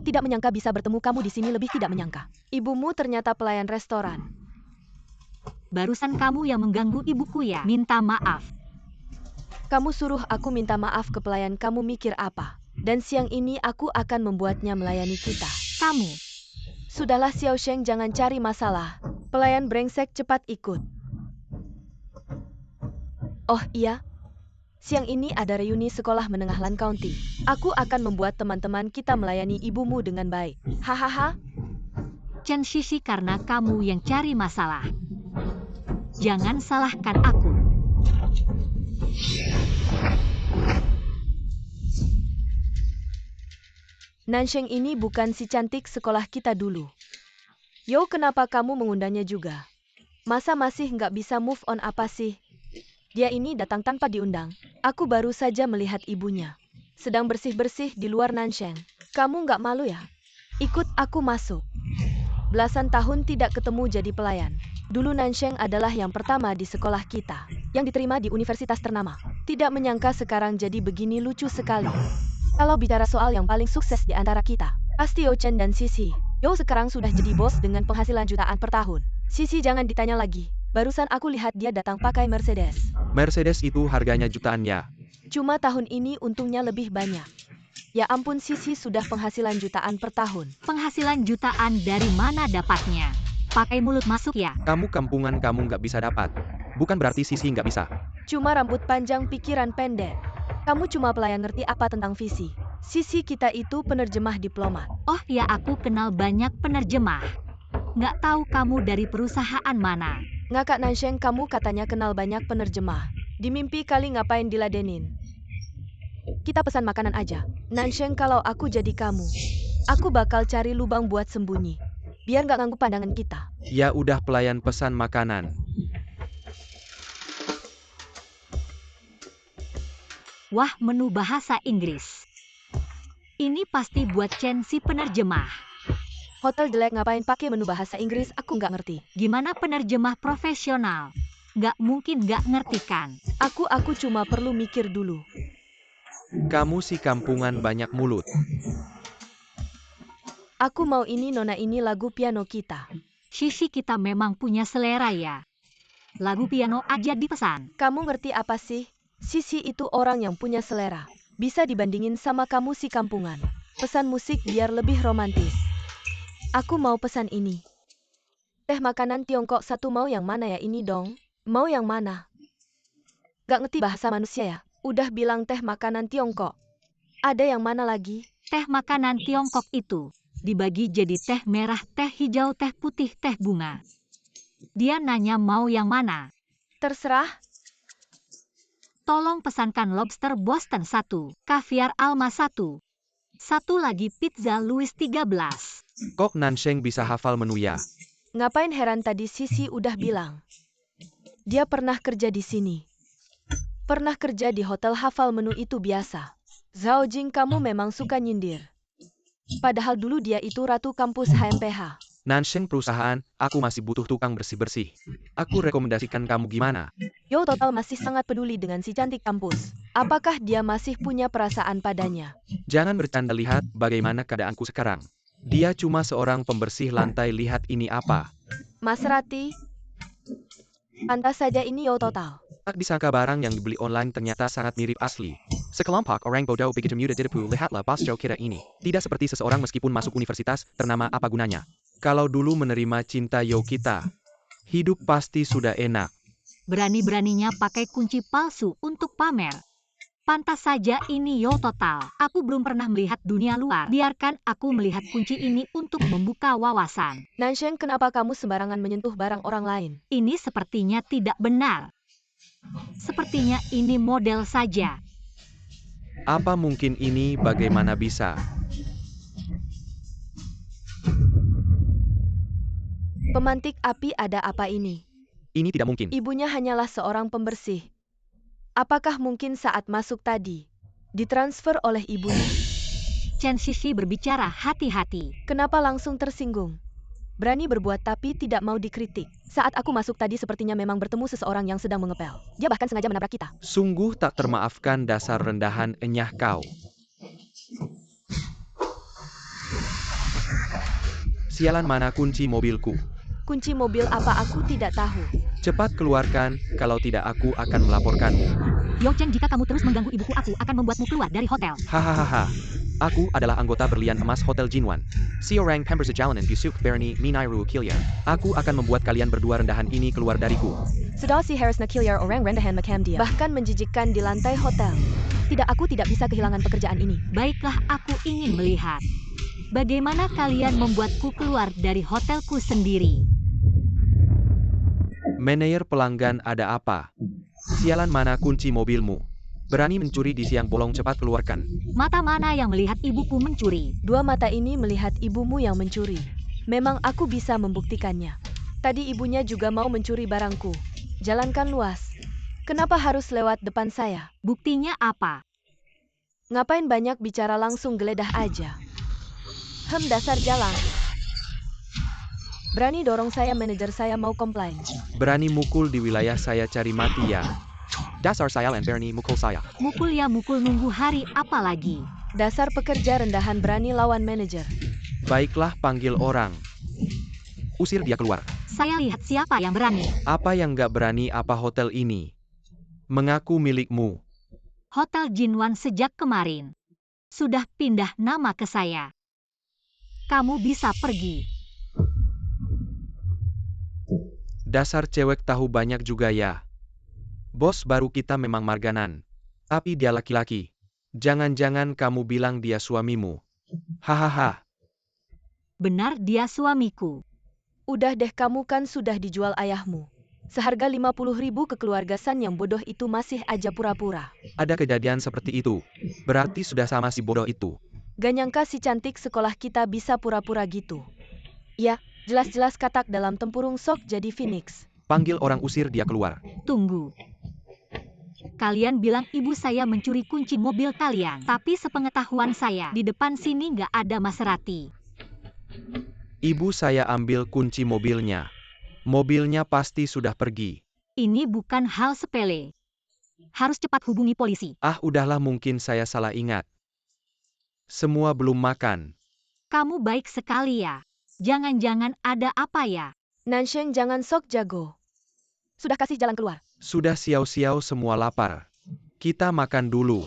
Tidak menyangka bisa bertemu kamu di sini, lebih tidak menyangka. Ibumu ternyata pelayan restoran. Barusan kamu yang mengganggu ibuku ya? Minta maaf. Kamu suruh aku minta maaf ke pelayan, kamu mikir apa? Dan siang ini aku akan membuatnya melayani kita. Kamu. Sudahlah Xiao Sheng, jangan cari masalah. Pelayan brengsek, cepat ikut. Oh iya, siang ini ada reuni sekolah menengah Lan County. Aku akan membuat teman-teman kita melayani ibumu dengan baik. Hahaha. Chen Shishi, karena kamu yang cari masalah. Jangan salahkan aku. Nansheng ini bukan si cantik sekolah kita dulu. Yo, kenapa kamu mengundangnya juga? Masa masih nggak bisa move on apa sih? Dia ini datang tanpa diundang. Aku baru saja melihat ibunya sedang bersih-bersih di luar Nansheng. Kamu nggak malu ya? Ikut aku masuk. Belasan tahun tidak ketemu jadi pelayan. Dulu Nansheng adalah yang pertama di sekolah kita, yang diterima di universitas ternama. Tidak menyangka sekarang jadi begini, lucu sekali. Kalau bicara soal yang paling sukses di antara kita, pasti Yo Chen dan Sisi. Yo sekarang sudah jadi bos dengan penghasilan jutaan per tahun. Sisi jangan ditanya lagi. Barusan aku lihat dia datang pakai Mercedes. Mercedes itu harganya jutaan ya. Cuma tahun ini untungnya lebih banyak. Ya ampun, Sisi sudah penghasilan jutaan per tahun. Penghasilan jutaan dari mana dapatnya? Pakai mulut masuk ya? Kamu kampungan, kamu nggak bisa dapat. Bukan berarti Sisi nggak bisa. Cuma rambut panjang, pikiran pendek. Kamu cuma pelayan, ngerti apa tentang visi. Sisi kita itu penerjemah diplomat. Oh ya, aku kenal banyak penerjemah. Nggak tahu kamu dari perusahaan mana? Ngakak Nansheng, kamu katanya kenal banyak penerjemah. Di mimpi kali ngapain diladenin? Kita pesan makanan aja. Nansheng, kalau aku jadi kamu, aku bakal cari lubang buat sembunyi. Biar nggak ganggu pandangan kita. Ya udah, pelayan pesan makanan. Wah, menu bahasa Inggris. Ini pasti buat Chen si penerjemah. Hotel jelek ngapain pakai menu bahasa Inggris, aku nggak ngerti. Gimana penerjemah profesional? Nggak mungkin nggak ngerti kan? Aku cuma perlu mikir dulu. Kamu si kampungan banyak mulut. Aku mau ini nona, ini lagu piano kita. Sisi kita memang punya selera ya. Lagu piano aja dipesan. Kamu ngerti apa sih? Sisi itu orang yang punya selera. Bisa dibandingin sama kamu si kampungan. Pesan musik biar lebih romantis. Aku mau pesan ini. Teh makanan Tiongkok satu, mau yang mana ya? Ini dong. Mau yang mana? Gak ngerti bahasa manusia ya? Udah bilang teh makanan Tiongkok. Ada yang mana lagi? Teh makanan Tiongkok itu dibagi jadi teh merah, teh hijau, teh putih, teh bunga. Dia nanya mau yang mana. Terserah. Tolong pesankan lobster Boston 1, kaviar Alma 1. Satu lagi pizza Louis 13. Kok Nansheng bisa hafal menu ya? Ngapain heran, tadi Sisi udah bilang. Dia pernah kerja di sini. Pernah kerja di hotel, hafal menu itu biasa. Zhao Jing, kamu memang suka nyindir. Padahal dulu dia itu ratu kampus HMPH. Nansheng perusahaan, aku masih butuh tukang bersih-bersih. Aku rekomendasikan kamu gimana? Yo Total masih sangat peduli dengan si cantik kampus. Apakah dia masih punya perasaan padanya? Jangan bercanda, lihat bagaimana keadaanku sekarang. Dia cuma seorang pembersih lantai, lihat ini apa. Mas Rati, pantas saja ini Yo Total. Tak disangka barang yang dibeli online ternyata sangat mirip asli. Sekelompok orang bodoh begitu mudah ditipu, lihatlah bosco kita ini. Tidak seperti seseorang meskipun masuk universitas, ternama, apa gunanya. Kalau dulu menerima cinta Yo kita, hidup pasti sudah enak. Berani-beraninya pakai kunci palsu untuk pamer. Pantas saja ini Yo Total. Aku belum pernah melihat dunia luar. Biarkan aku melihat kunci ini untuk membuka wawasan. Nansheng, kenapa kamu sembarangan menyentuh barang orang lain? Ini sepertinya tidak benar. Sepertinya ini model saja. Apa mungkin ini, bagaimana bisa? Pemantik api, ada apa ini? Ini tidak mungkin. Ibunya hanyalah seorang pembersih. Apakah mungkin saat masuk tadi ditransfer oleh ibunya? Chen Shishi berbicara hati-hati. Kenapa langsung tersinggung? Berani berbuat tapi tidak mau dikritik. Saat aku masuk tadi sepertinya memang bertemu seseorang yang sedang mengepel. Dia bahkan sengaja menabrak kita. Sungguh tak termaafkan, dasar rendahan enyah kau. Sialan, mana kunci mobilku? Kunci mobil apa? Aku tidak tahu. Cepat keluarkan, kalau tidak aku akan melaporkanmu. Yo Chen, jika kamu terus mengganggu ibuku, aku akan membuatmu keluar dari hotel. Hahaha. Aku adalah anggota berlian emas Hotel Jinwan. Si orang pemberjalanan busuk Bernie Minairu Kilya. Aku akan membuat kalian berdua rendahan ini keluar dariku. Sudah si Harris Nakilyar orang rendahan macam dia. Bahkan menjijikkan di lantai hotel. Tidak, aku tidak bisa kehilangan pekerjaan ini. Baiklah, aku ingin melihat. Bagaimana kalian membuatku keluar dari hotelku sendiri? Manajer pelanggan, ada apa? Sialan, mana kunci mobilmu? Berani mencuri di siang bolong, cepat keluarkan. Mata mana yang melihat ibuku mencuri? Dua mata ini melihat ibumu yang mencuri. Memang aku bisa membuktikannya. Tadi ibunya juga mau mencuri barangku. Jalankan luas. Kenapa harus lewat depan saya? Buktinya apa? Ngapain banyak bicara, langsung geledah aja. Dasar jalan. Berani dorong saya, manajer saya mau komplain. Berani mukul di wilayah saya, cari mati ya. Dasar Sialan Bernie mukul saya. Mukul ya mukul, nunggu hari apa lagi? Dasar pekerja rendahan berani lawan manajer. Baiklah, panggil orang. Usir dia keluar. Saya lihat siapa yang berani. Apa yang gak berani? Apa hotel ini mengaku milikmu? Hotel Jinwan sejak kemarin sudah pindah nama ke saya. Kamu bisa pergi. Dasar cewek tahu banyak juga ya. Bos baru kita memang Marganan. Tapi dia laki-laki. Jangan-jangan kamu bilang dia suamimu. Hahaha. Benar, dia suamiku. Udah deh, kamu kan sudah dijual ayahmu. Seharga 50.000 ke keluarga San yang bodoh itu masih aja pura-pura. Ada kejadian seperti itu. Berarti sudah sama si bodoh itu. Gak nyangka si cantik sekolah kita bisa pura-pura gitu. Ya, jelas-jelas katak dalam tempurung sok jadi Phoenix. Panggil orang usir dia keluar. Tunggu. Kalian bilang ibu saya mencuri kunci mobil kalian. Tapi sepengetahuan saya, di depan sini nggak ada Maserati. Ibu saya ambil kunci mobilnya. Mobilnya pasti sudah pergi. Ini bukan hal sepele. Harus cepat hubungi polisi. Ah, udahlah, mungkin saya salah ingat. Semua belum makan. Kamu baik sekali ya. Jangan-jangan ada apa ya? Nansheng jangan sok jago. Sudah kasih jalan keluar. Sudah siau-siau semua lapar. Kita makan dulu.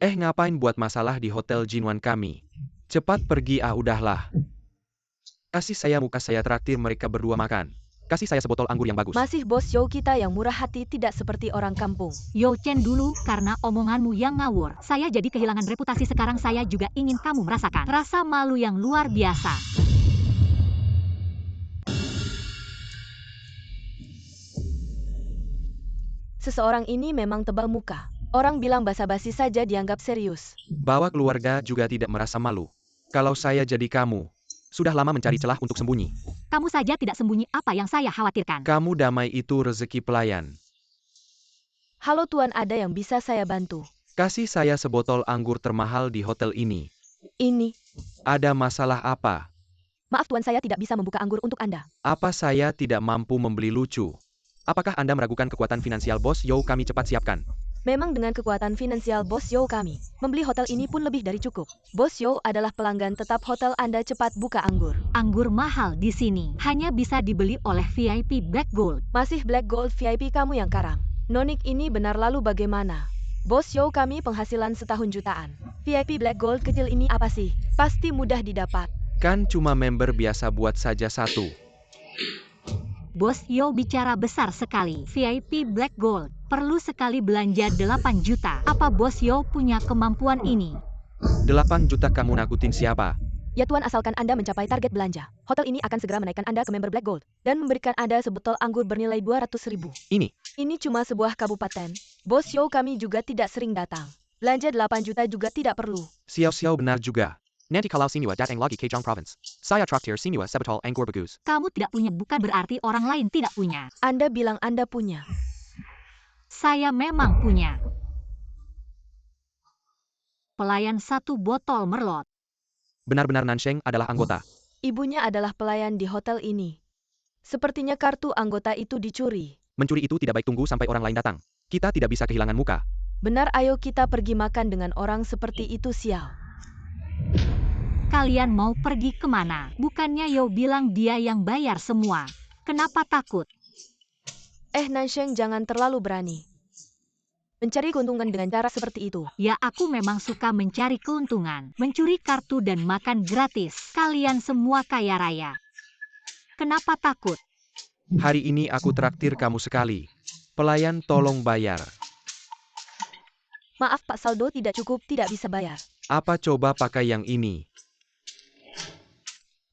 Ngapain buat masalah di hotel Jinwan kami? Cepat pergi, udahlah. Kasih saya muka, saya traktir mereka berdua makan. Kasih saya sebotol anggur yang bagus. Masih bos Yo kita yang murah hati tidak seperti orang kampung. Yo Chen dulu, karena omonganmu yang ngawur. Saya jadi kehilangan reputasi, sekarang saya juga ingin kamu merasakan rasa malu yang luar biasa. Seseorang ini memang tebal muka. Orang bilang basa-basi saja dianggap serius. Bawa keluarga juga tidak merasa malu. Kalau saya jadi kamu, sudah lama mencari celah untuk sembunyi. Kamu saja tidak sembunyi apa yang saya khawatirkan. Kamu damai itu rezeki pelayan. Halo tuan, ada yang bisa saya bantu? Kasih saya sebotol anggur termahal di hotel ini. Ini. Ada masalah apa? Maaf tuan, saya tidak bisa membuka anggur untuk Anda. Apa saya tidak mampu membeli lucu? Apakah Anda meragukan kekuatan finansial bos Yo kami? Cepat siapkan. Memang dengan kekuatan finansial bos Yo kami, membeli hotel ini pun lebih dari cukup. Bos Yo adalah pelanggan tetap hotel Anda, cepat buka anggur. Anggur mahal di sini hanya bisa dibeli oleh VIP Black Gold. Masih Black Gold VIP kamu yang karam. Nonik ini benar, lalu bagaimana? Bos Yo kami penghasilan setahun jutaan. VIP Black Gold kecil ini apa sih? Pasti mudah didapat. Kan cuma member biasa, buat saja satu. Bos Yo bicara besar sekali. VIP Black Gold perlu sekali belanja 8 juta. Apa Bos Yo punya kemampuan ini? 8 juta kamu nakutin siapa? Ya tuan, asalkan Anda mencapai target belanja. Hotel ini akan segera menaikkan Anda ke member Black Gold dan memberikan Anda sebotol anggur bernilai 200.000. Ini cuma sebuah kabupaten. Bos Yo kami juga tidak sering datang. Belanja 8 juta juga tidak perlu. Siau-siau benar juga. Nanti kalau Sinua datang lagi ke Jong Province, saya traktir Sinua sebotol anggur bagus. Kamu tidak punya bukan berarti orang lain tidak punya. Anda bilang Anda punya. Saya memang punya. Pelayan 1 botol Merlot. Benar-benar Nansheng adalah anggota. Ibunya adalah pelayan di hotel ini. Sepertinya kartu anggota itu dicuri. Mencuri itu tidak baik, tunggu sampai orang lain datang. Kita tidak bisa kehilangan muka. Benar, ayo kita pergi makan dengan orang seperti itu, sial. Kalian mau pergi kemana? Bukannya Yo bilang dia yang bayar semua. Kenapa takut? Nansheng jangan terlalu berani. Mencari keuntungan dengan cara seperti itu. Ya, aku memang suka mencari keuntungan. Mencuri kartu dan makan gratis. Kalian semua kaya raya. Kenapa takut? Hari ini aku traktir kamu sekali. Pelayan tolong bayar. Maaf Pak, saldo tidak cukup, tidak bisa bayar. Apa coba pakai yang ini?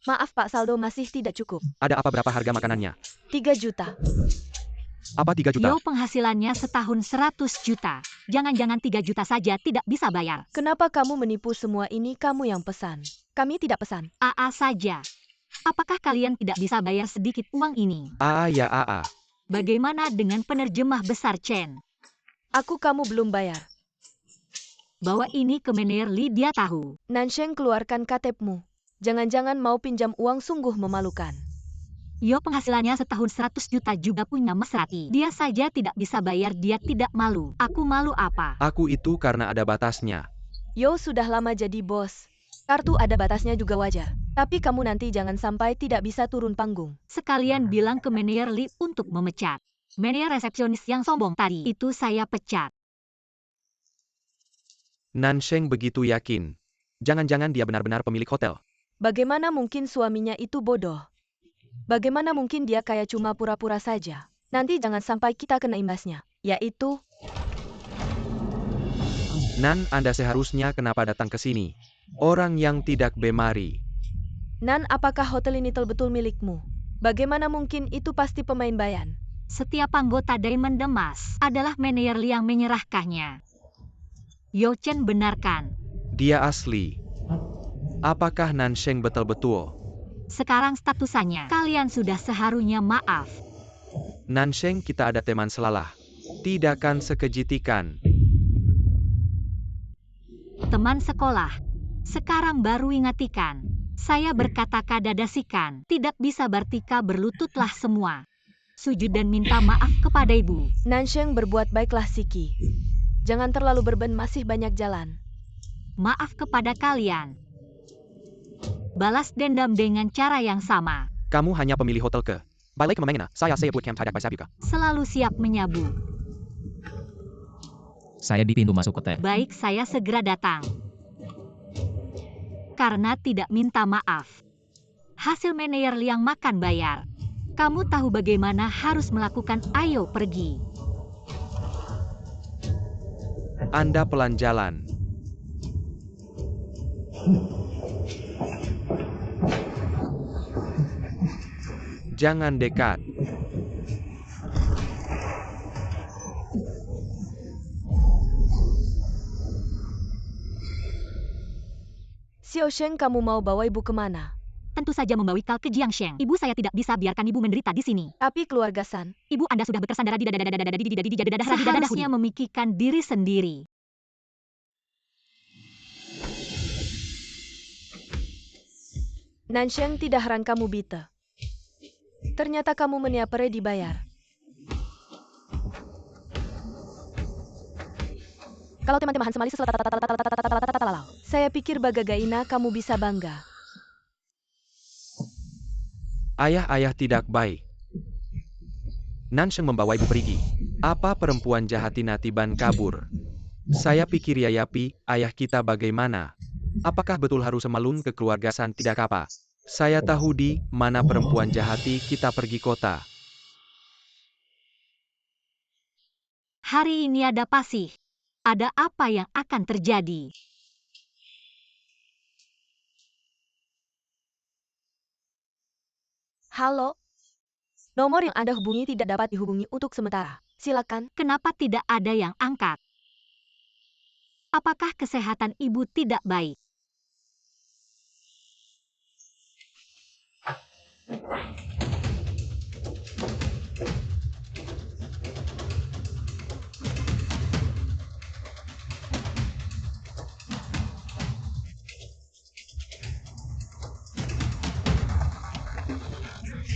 Maaf Pak, saldo masih tidak cukup. Ada apa, berapa harga makanannya? 3 juta. Apa 3 juta? Yo penghasilannya setahun 100 juta. Jangan-jangan 3 juta saja tidak bisa bayar. Kenapa kamu menipu semua ini? Kamu yang pesan. Kami tidak pesan. AA saja. Apakah kalian tidak bisa bayar sedikit uang ini? Ya. Bagaimana dengan penerjemah besar Chen? Kamu belum bayar. Bawa ini ke Manajer Li, dia tahu. Nansheng, keluarkan KTP-mu. Jangan-jangan mau pinjam uang, sungguh memalukan. Yo penghasilannya setahun 100 juta juga punya Maserati. Dia saja tidak bisa bayar, dia tidak malu. Aku malu apa? Aku itu karena ada batasnya. Yo sudah lama jadi bos. Kartu ada batasnya juga wajar. Tapi kamu nanti jangan sampai tidak bisa turun panggung. Sekalian bilang ke Manajer Li untuk memecat. Manajer resepsionis yang sombong tadi, itu saya pecat. Nansheng begitu yakin. Jangan-jangan dia benar-benar pemilik hotel. Bagaimana mungkin suaminya itu bodoh? Bagaimana mungkin dia kayak cuma pura-pura saja? Nanti jangan sampai kita kena imbasnya, yaitu... Nan, Anda seharusnya kenapa datang ke sini? Orang yang tidak bemari. Nan, apakah hotel ini betul milikmu? Bagaimana mungkin itu pasti pemain bayan? Setiap anggota Diamond The Mask adalah manajer yang menyerahkannya. Yo Chen benarkan. Dia asli. Apakah Nansheng betul-betul? Sekarang statusnya, kalian sudah seharusnya maaf. Nansheng kita ada teman selalah. Tidakkan sekejitikan. Teman sekolah. Sekarang baru ingatikan. Saya berkata-kata dadasikan. Tidak bisa bertika berlututlah semua. Sujud dan minta maaf kepada ibu. Nansheng berbuat baiklah Siki. Jangan terlalu berben, masih banyak jalan. Maaf kepada kalian. Balas dendam dengan cara yang sama. Kamu hanya pemilih hotel ke. Balik ke memangina, saya buat camp tidak bisa. Selalu siap menyabu. Saya di pintu masuk hotel. Baik, saya segera datang. Karena tidak minta maaf. Hasil manajer yang makan bayar. Kamu tahu bagaimana harus melakukan, ayo pergi. Anda pelan jalan. Jangan dekat. Xiaosheng, kamu mau bawa ibu kemana? Tentu saja membawa Kal ke Jiangsheng. Ibu saya tidak bisa biarkan ibu menderita di sini. Tapi keluarga San. Ibu Anda sudah bersandar di seharusnya memikirkan diri sendiri. Nansheng tidak heran kamu bita. Ternyata kamu meniapere dibayar. Kalau teman-teman semali sesuatu, saya pikir bagagaina kamu bisa bangga. Ayah tidak baik. Nansheng membawa ibu pergi. Apa perempuan jahat Natiban kabur? Saya pikir Yayapi, ayah kita bagaimana? Apakah betul harus semalun ke keluarga San tidak apa? Saya tahu di mana perempuan jahati kita pergi kota. Hari ini ada pasih. Ada apa yang akan terjadi? Halo? Nomor yang Anda hubungi tidak dapat dihubungi untuk sementara. Silakan. Kenapa tidak ada yang angkat? Apakah kesehatan ibu tidak baik?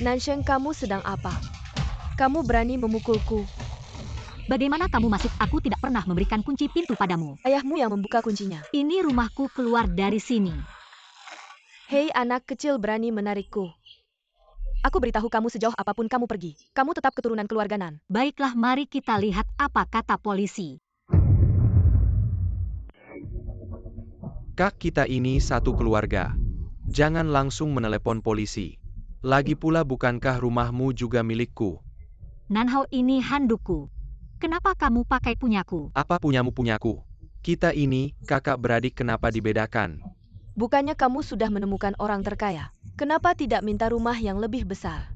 Nansheng, kamu sedang apa? Kamu berani memukulku. Bagaimana kamu masuk? Aku tidak pernah memberikan kunci pintu padamu. Ayahmu yang membuka kuncinya. Ini rumahku, keluar dari sini. Hei anak kecil, berani menarikku. Aku beritahu kamu sejauh apapun kamu pergi. Kamu tetap keturunan keluarga Nan. Baiklah, mari kita lihat apa kata polisi. Kak, kita ini satu keluarga. Jangan langsung menelepon polisi. Lagi pula bukankah rumahmu juga milikku? Nanhao, ini handukku. Kenapa kamu pakai punyaku? Apa punyaku? Kita ini, kakak beradik, kenapa dibedakan? Bukannya kamu sudah menemukan orang terkaya? Kenapa tidak minta rumah yang lebih besar?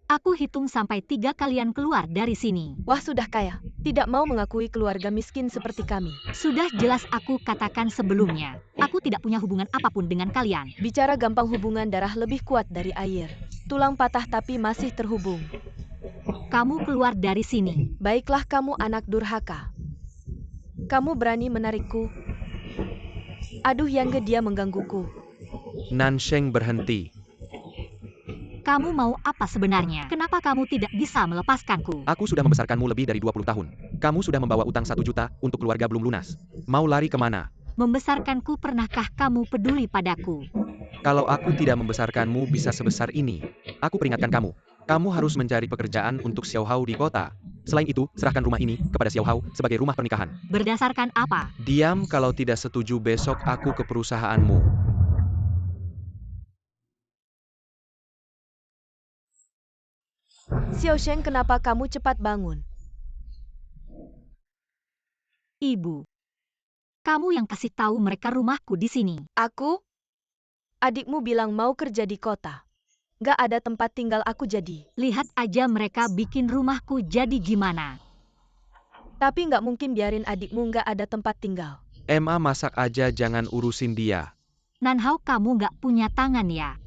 Aku hitung sampai 3 kalian keluar dari sini. Wah, sudah kaya. Tidak mau mengakui keluarga miskin seperti kami. Sudah jelas aku katakan sebelumnya. Aku tidak punya hubungan apapun dengan kalian. Bicara gampang, hubungan darah lebih kuat dari air. Tulang patah tapi masih terhubung. Kamu keluar dari sini. Baiklah, kamu anak durhaka. Kamu berani menarikku. Aduh, Yangge, dia menggangguku. Nansheng berhenti. Kamu mau apa sebenarnya? Kenapa kamu tidak bisa melepaskanku? Aku sudah membesarkanmu lebih dari 20 tahun. Kamu sudah membawa utang 1 juta untuk keluarga belum lunas. Mau lari kemana? Membesarkanku, pernahkah kamu peduli padaku? Kalau aku tidak membesarkanmu bisa sebesar ini. Aku peringatkan kamu. Kamu harus mencari pekerjaan untuk Xiao Hao di kota. Selain itu, serahkan rumah ini kepada Xiao Hao sebagai rumah pernikahan. Berdasarkan apa? Diam, kalau tidak setuju besok aku ke perusahaanmu. Xiaosheng, kenapa kamu cepat bangun? Ibu. Kamu yang kasih tahu mereka rumahku di sini. Aku? Adikmu bilang mau kerja di kota. Gak ada tempat tinggal aku jadi. Lihat aja mereka bikin rumahku jadi gimana. Tapi gak mungkin biarin adikmu gak ada tempat tinggal. Emma masak aja jangan urusin dia. Nanhao, kamu gak punya tangan ya?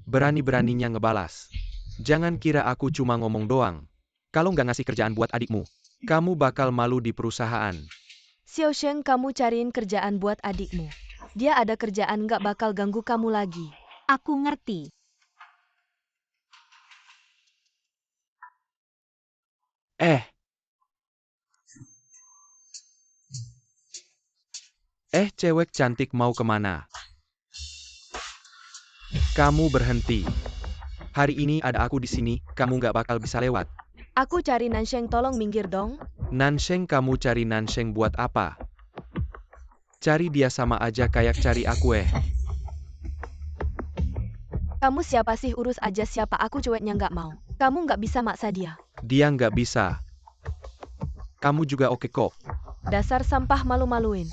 Berani-beraninya ngebalas. Jangan kira aku cuma ngomong doang. Kalau nggak ngasih kerjaan buat adikmu, kamu bakal malu di perusahaan. Xiao Sheng, kamu cariin kerjaan buat adikmu. Dia ada kerjaan gak bakal ganggu kamu lagi. Aku ngerti. Cewek cantik mau kemana? Kamu berhenti. Hari ini ada aku di sini, kamu nggak bakal bisa lewat. Aku cari Nansheng, tolong minggir dong. Nansheng, kamu cari Nansheng buat apa? Cari dia sama aja kayak cari aku. Kamu siapa sih, urus aja siapa aku, cueknya nggak mau. Kamu nggak bisa maksa dia. Dia nggak bisa. Kamu juga oke kok. Dasar sampah, malu-maluin.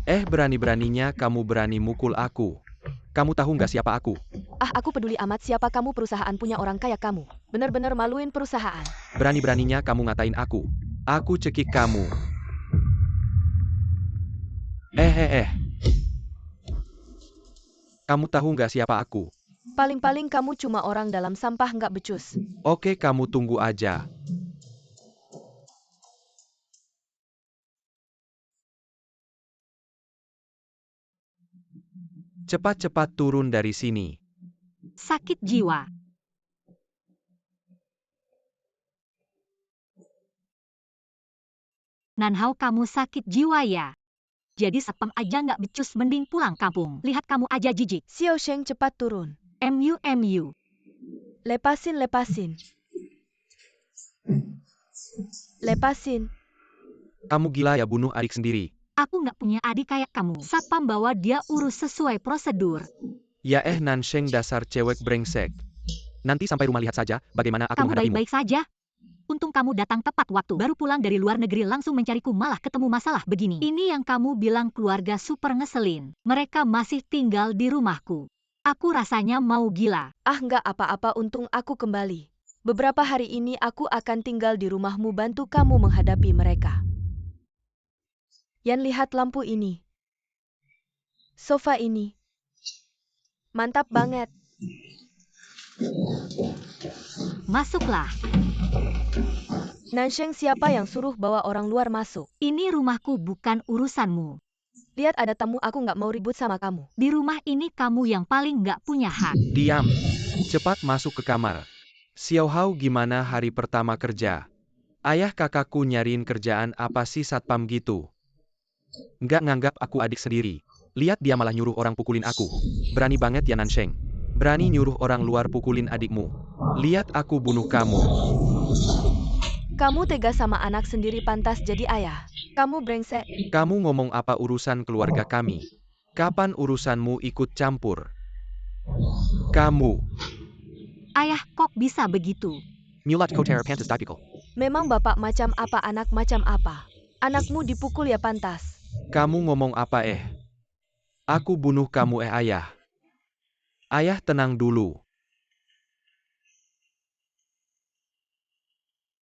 Berani-beraninya kamu berani mukul aku. Kamu tahu nggak siapa aku? Aku peduli amat siapa kamu, perusahaan punya orang kayak kamu. Bener-bener maluin perusahaan. Berani-beraninya kamu ngatain aku. Aku cekik kamu. Kamu tahu nggak siapa aku? Paling-paling kamu cuma orang dalam sampah nggak becus. Oke, kamu tunggu aja. Cepat-cepat turun dari sini. Sakit jiwa. Nanhao, kamu sakit jiwa ya? Jadi satpam aja nggak becus, mending pulang kampung. Lihat kamu aja jijik. Xiao Sheng, cepat turun. MU. Lepasin. Lepasin. Kamu gila ya, bunuh adik sendiri. Aku nggak punya adik kayak kamu. Satpam bawa dia urus sesuai prosedur. Ya Nansheng, dasar cewek brengsek. Nanti sampai rumah lihat saja bagaimana aku Kamu menghadapimu. baik-baik saja. Untung kamu datang tepat waktu. Baru pulang dari luar negeri langsung mencariku, malah ketemu masalah begini. Ini yang kamu bilang keluarga super ngeselin. Mereka masih tinggal di rumahku. Aku rasanya mau gila. Nggak apa-apa, untung aku kembali. Beberapa hari ini aku akan tinggal di rumahmu, bantu kamu menghadapi mereka. Yan, lihat lampu ini. Sofa ini. Mantap banget. Masuklah. Nansheng, siapa yang suruh bawa orang luar masuk? Ini rumahku, bukan urusanmu. Lihat ada tamu, aku nggak mau ribut sama kamu. Di rumah ini kamu yang paling nggak punya hak. Diam. Cepat masuk ke kamar. Xiao Hao, gimana hari pertama kerja? Ayah kakakku nyariin kerjaan apa sih satpam gitu? Nggak nganggap aku adik sendiri. Lihat dia malah nyuruh orang pukulin aku. Berani banget ya Nansheng. Berani nyuruh orang luar pukulin adikmu. Lihat aku bunuh kamu. Kamu tega sama anak sendiri, pantas jadi ayah. Kamu brengsek. Kamu ngomong apa urusan keluarga kami? Kapan urusanmu ikut campur? Kamu. Ayah, kok bisa begitu? Mulat koter pantas typical. Memang bapak macam apa, anak macam apa? Anakmu dipukul ya pantas. Kamu ngomong apa Aku bunuh kamu ayah. Ayah, tenang dulu.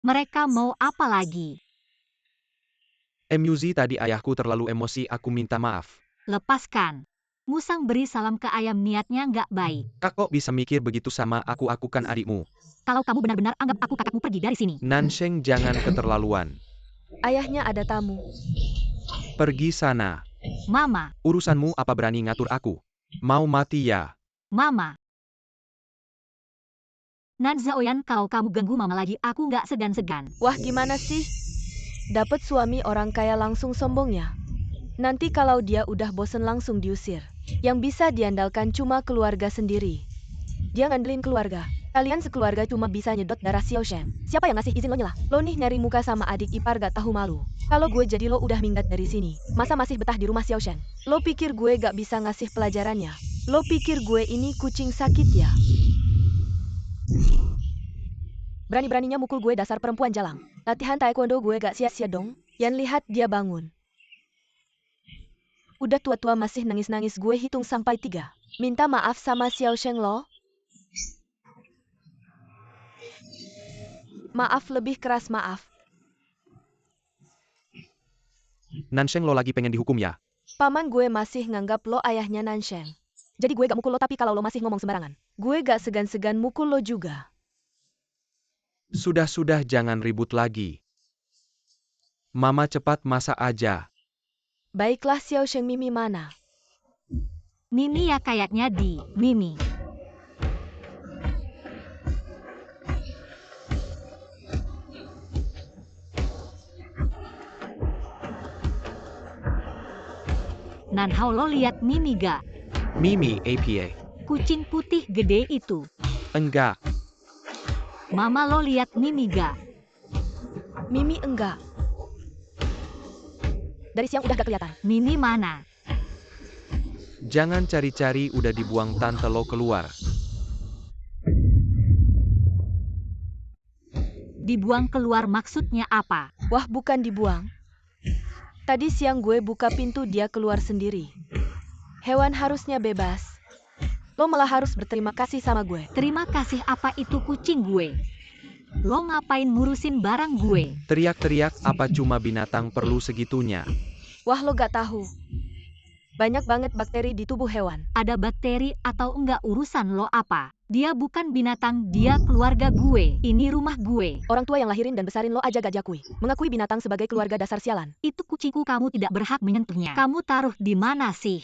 Mereka mau apa lagi? MUZ, tadi ayahku terlalu emosi, aku minta maaf. Lepaskan. Musang beri salam ke ayam, niatnya nggak baik. Kak, kok bisa mikir begitu sama aku kan adikmu. Kalau kamu benar-benar anggap aku kakakmu, pergi dari sini. Nansheng, jangan keterlaluan. Ayahnya ada tamu. Pergi sana. Mama. Urusanmu apa, berani ngatur aku? Mau mati ya? Mama. Nan Zaoyan, kalau kamu ganggu mama lagi, aku nggak segan-segan. Wah, gimana sih? Dapat suami orang kaya langsung sombongnya. Nanti kalau dia udah bosen langsung diusir. Yang bisa diandalkan cuma keluarga sendiri. Dia ngandelin keluarga. Kalian sekeluarga cuma bisa nyedot darah Xiao Sheng. Siapa yang ngasih izin lo nyela? Lo nih nyari muka sama adik ipar, gak tahu malu. Kalau gue jadi lo udah minggat dari sini. Masa masih betah di rumah Xiao Sheng? Lo pikir gue gak bisa ngasih pelajarannya? Lo pikir gue ini kucing sakit ya? Berani-beraninya mukul gue, dasar perempuan jalang. Latihan taekwondo gue gak sia-sia dong. Yan, lihat dia bangun. Udah tua-tua masih nangis-nangis, gue hitung sampai 3. Minta maaf sama Xiao Sheng lo. Maaf, lebih keras maaf. Nansheng lo lagi pengen dihukum ya? Paman gue masih nganggap lo ayahnya Nansheng. Jadi gue gak mukul lo, tapi kalau lo masih ngomong sembarangan, gue gak segan-segan mukul lo juga. Sudah jangan ribut lagi. Mama cepat masak aja. Baiklah Xiao Sheng, Mimi mana? Mimi ya kayaknya di Mimi. Nanhao, lo lihat Mimi gak? Mimi APA. Kucing putih gede itu. Enggak. Mama, lo lihat Mimi gak? Mimi enggak. Dari siang udah gak kelihatan. Mimi mana? Jangan cari-cari, udah dibuang tante lo keluar. Dibuang keluar maksudnya apa? Wah, bukan dibuang. Tadi siang gue buka pintu, dia keluar sendiri. Hewan harusnya bebas. Lo malah harus berterima kasih sama gue. Terima kasih apa, itu kucing gue. Lo ngapain ngurusin barang gue? Teriak-teriak apa, cuma binatang perlu segitunya? Wah, lo gak tahu. Banyak banget bakteri di tubuh hewan. Ada bakteri atau enggak urusan lo apa? Dia bukan binatang, dia keluarga gue. Ini rumah gue. Orang tua yang lahirin dan besarin lo aja gak diakui. Mengakui binatang sebagai keluarga, dasar sialan. Itu kucingku, kamu tidak berhak menyentuhnya. Kamu taruh di mana sih?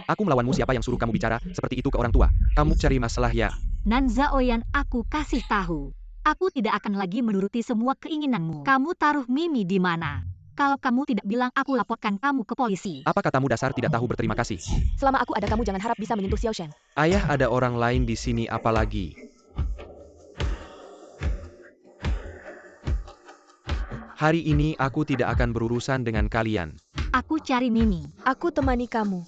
Aku melawanmu, siapa yang suruh kamu bicara seperti itu ke orang tua? Kamu cari masalah ya? Nan Zaoyan, aku kasih tahu. Aku tidak akan lagi menuruti semua keinginanmu. Kamu taruh Mimi di mana? Kalau kamu tidak bilang, aku laporkan kamu ke polisi. Apa katamu dasar tidak tahu berterima kasih? Selama aku ada, kamu jangan harap bisa menyentuh Xiao Sheng. Ayah, ada orang lain di sini apalagi? Hari ini aku tidak akan berurusan dengan kalian. Aku cari Mimi. Aku temani kamu.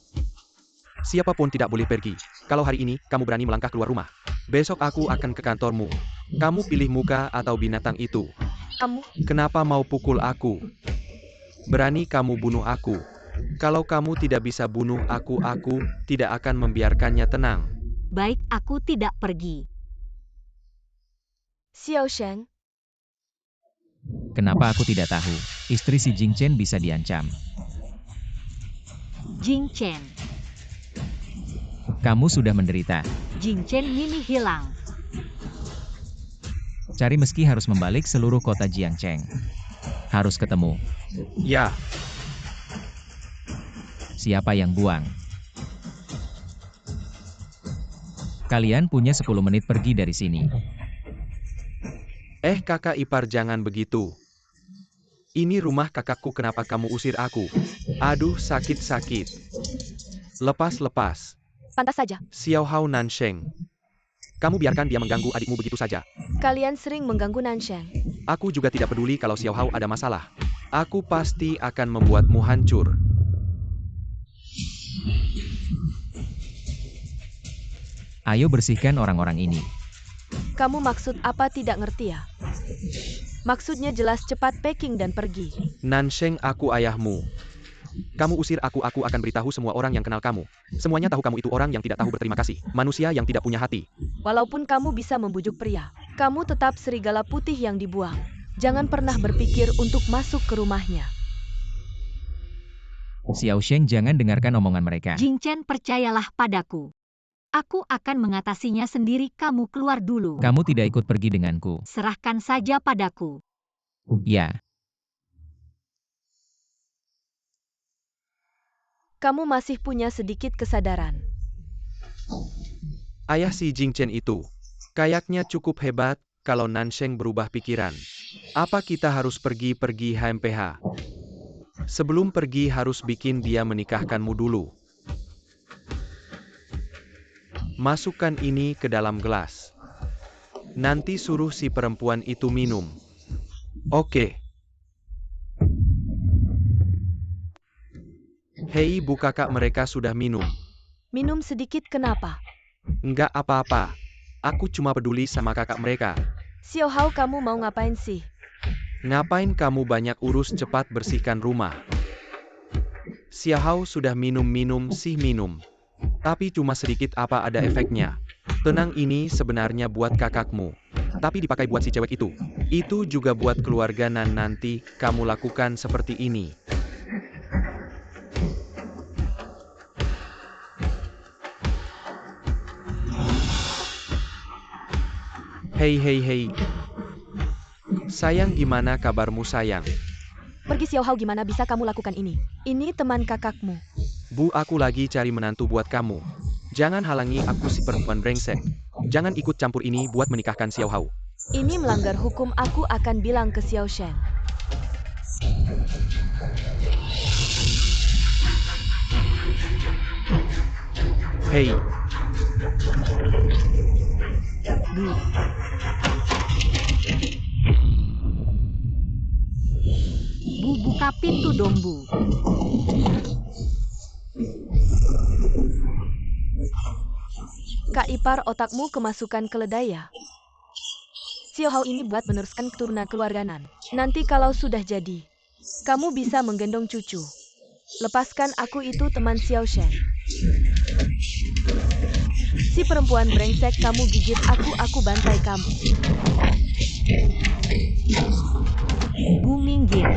Siapapun tidak boleh pergi. Kalau hari ini kamu berani melangkah keluar rumah, besok aku akan ke kantormu. Kamu pilih muka atau binatang itu. Kamu, Kenapa mau pukul aku? Berani kamu bunuh aku. Kalau kamu tidak bisa bunuh aku tidak akan membiarkannya tenang. Baik, aku tidak pergi. Xiao Sheng. Kenapa aku tidak tahu? Istri si Jing Chen bisa diancam. Jing Chen. Kamu sudah menderita. Jing Chen, Mimi hilang. Cari meski harus membalik seluruh kota Jiangcheng. Harus ketemu. Ya, Siapa yang buang? Kalian punya 10 menit pergi dari sini. kakak ipar, jangan begitu. Ini rumah kakakku, kenapa kamu usir aku? Aduh, sakit. Lepas. Pantas saja. Xiao Hao Nansheng. Kamu biarkan dia mengganggu adikmu begitu saja. Kalian sering mengganggu Nansheng. Aku juga tidak peduli kalau Xiao Hao ada masalah. Aku pasti akan membuatmu hancur. Ayo bersihkan orang-orang ini. Kamu maksud apa, tidak ngerti ya? Maksudnya jelas, cepat packing dan pergi. Nansheng, aku ayahmu. Kamu usir aku akan beritahu semua orang yang kenal kamu. Semuanya tahu kamu itu orang yang tidak tahu berterima kasih. Manusia yang tidak punya hati. Walaupun kamu bisa membujuk pria, kamu tetap serigala putih yang dibuang. Jangan pernah berpikir untuk masuk ke rumahnya. Xiao Sheng, jangan dengarkan omongan mereka. Jing Chen, percayalah padaku. Aku akan mengatasinya sendiri, kamu keluar dulu. Kamu tidak ikut pergi denganku. Serahkan saja padaku. Ya. Kamu masih punya sedikit kesadaran. Ayah si Jing Chen itu kayaknya cukup hebat. Kalau Nansheng berubah pikiran, apa kita harus pergi HMPH? Sebelum pergi harus bikin dia menikahkanmu dulu. Masukkan ini ke dalam gelas. Nanti suruh si perempuan itu minum. Oke. Hei bu kakak, mereka sudah minum. Minum sedikit kenapa? Enggak apa-apa. Aku cuma peduli sama kakak mereka. Xiao Hao, kamu mau ngapain sih? Ngapain kamu banyak urus, cepat bersihkan rumah. Xiaohao sudah minum sih minum. Tapi cuma sedikit apa ada efeknya. Tenang, ini sebenarnya buat kakakmu. Tapi dipakai buat si cewek itu. Itu juga buat keluarga Nan, nanti kamu lakukan seperti ini. Hei. Sayang, gimana kabarmu sayang? Pergi Xiaohao, gimana bisa kamu lakukan ini? Ini teman kakakmu. Bu, aku lagi cari menantu buat kamu. Jangan halangi aku, si perempuan brengsek. Jangan ikut campur ini buat menikahkan Xiaohao. Ini melanggar hukum, aku akan bilang ke Xiao Shen. Hei. Bu. Bu, buka pintu dong, Bu. Kak ipar, otakmu kemasukan keledai ya? Xiaohao ini buat meneruskan keturunan keluarga Nan. Nanti kalau sudah jadi, kamu bisa menggendong cucu. Lepaskan aku, itu teman Xiao Shen. Si perempuan brengsek, kamu gigit aku bantai kamu. Bu, minggir.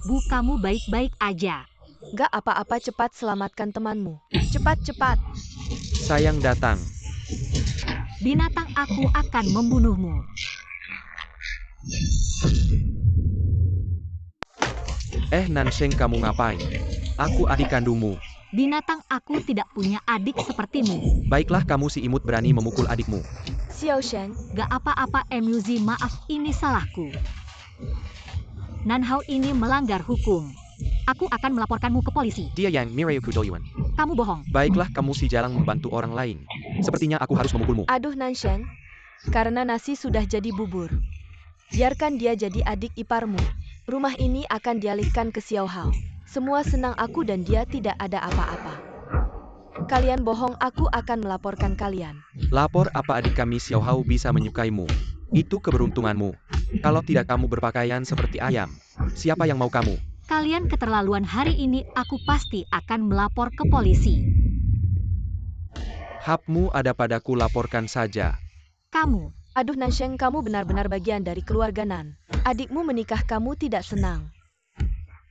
Bu, kamu baik-baik aja. Gak apa-apa, cepat selamatkan temanmu. Cepat. Sayang, datang. Binatang, aku akan membunuhmu. Nansheng, kamu ngapain? Aku adik kandungmu. Binatang, aku tidak punya adik sepertimu. Baiklah, kamu si imut berani memukul adikmu. Xiao Shen, Gak apa-apa, MUZ, maaf, ini salahku. Nanhao ini melanggar hukum. Aku akan melaporkanmu ke polisi. Dia yang Mireuku Doyuan. Kamu bohong. Baiklah, kamu si jalang membantu orang lain. Sepertinya aku harus memukulmu. aduh Nanshen, karena nasi sudah jadi bubur. Biarkan dia jadi adik iparmu. Rumah ini akan dialihkan ke Xiaohao. Semua senang aku dan dia tidak ada apa-apa. Kalian bohong, aku akan melaporkan kalian. Lapor apa adik kami Xiaohao bisa menyukaimu? Itu keberuntunganmu. Kalau tidak, kamu berpakaian seperti ayam. Siapa yang mau kamu? Kalian keterlaluan hari ini, aku pasti akan melapor ke polisi. Hapmu ada padaku, laporkan saja. Kamu, Aduh Nanshen, kamu benar-benar bagian dari keluarga Nan. Adikmu menikah, kamu tidak senang.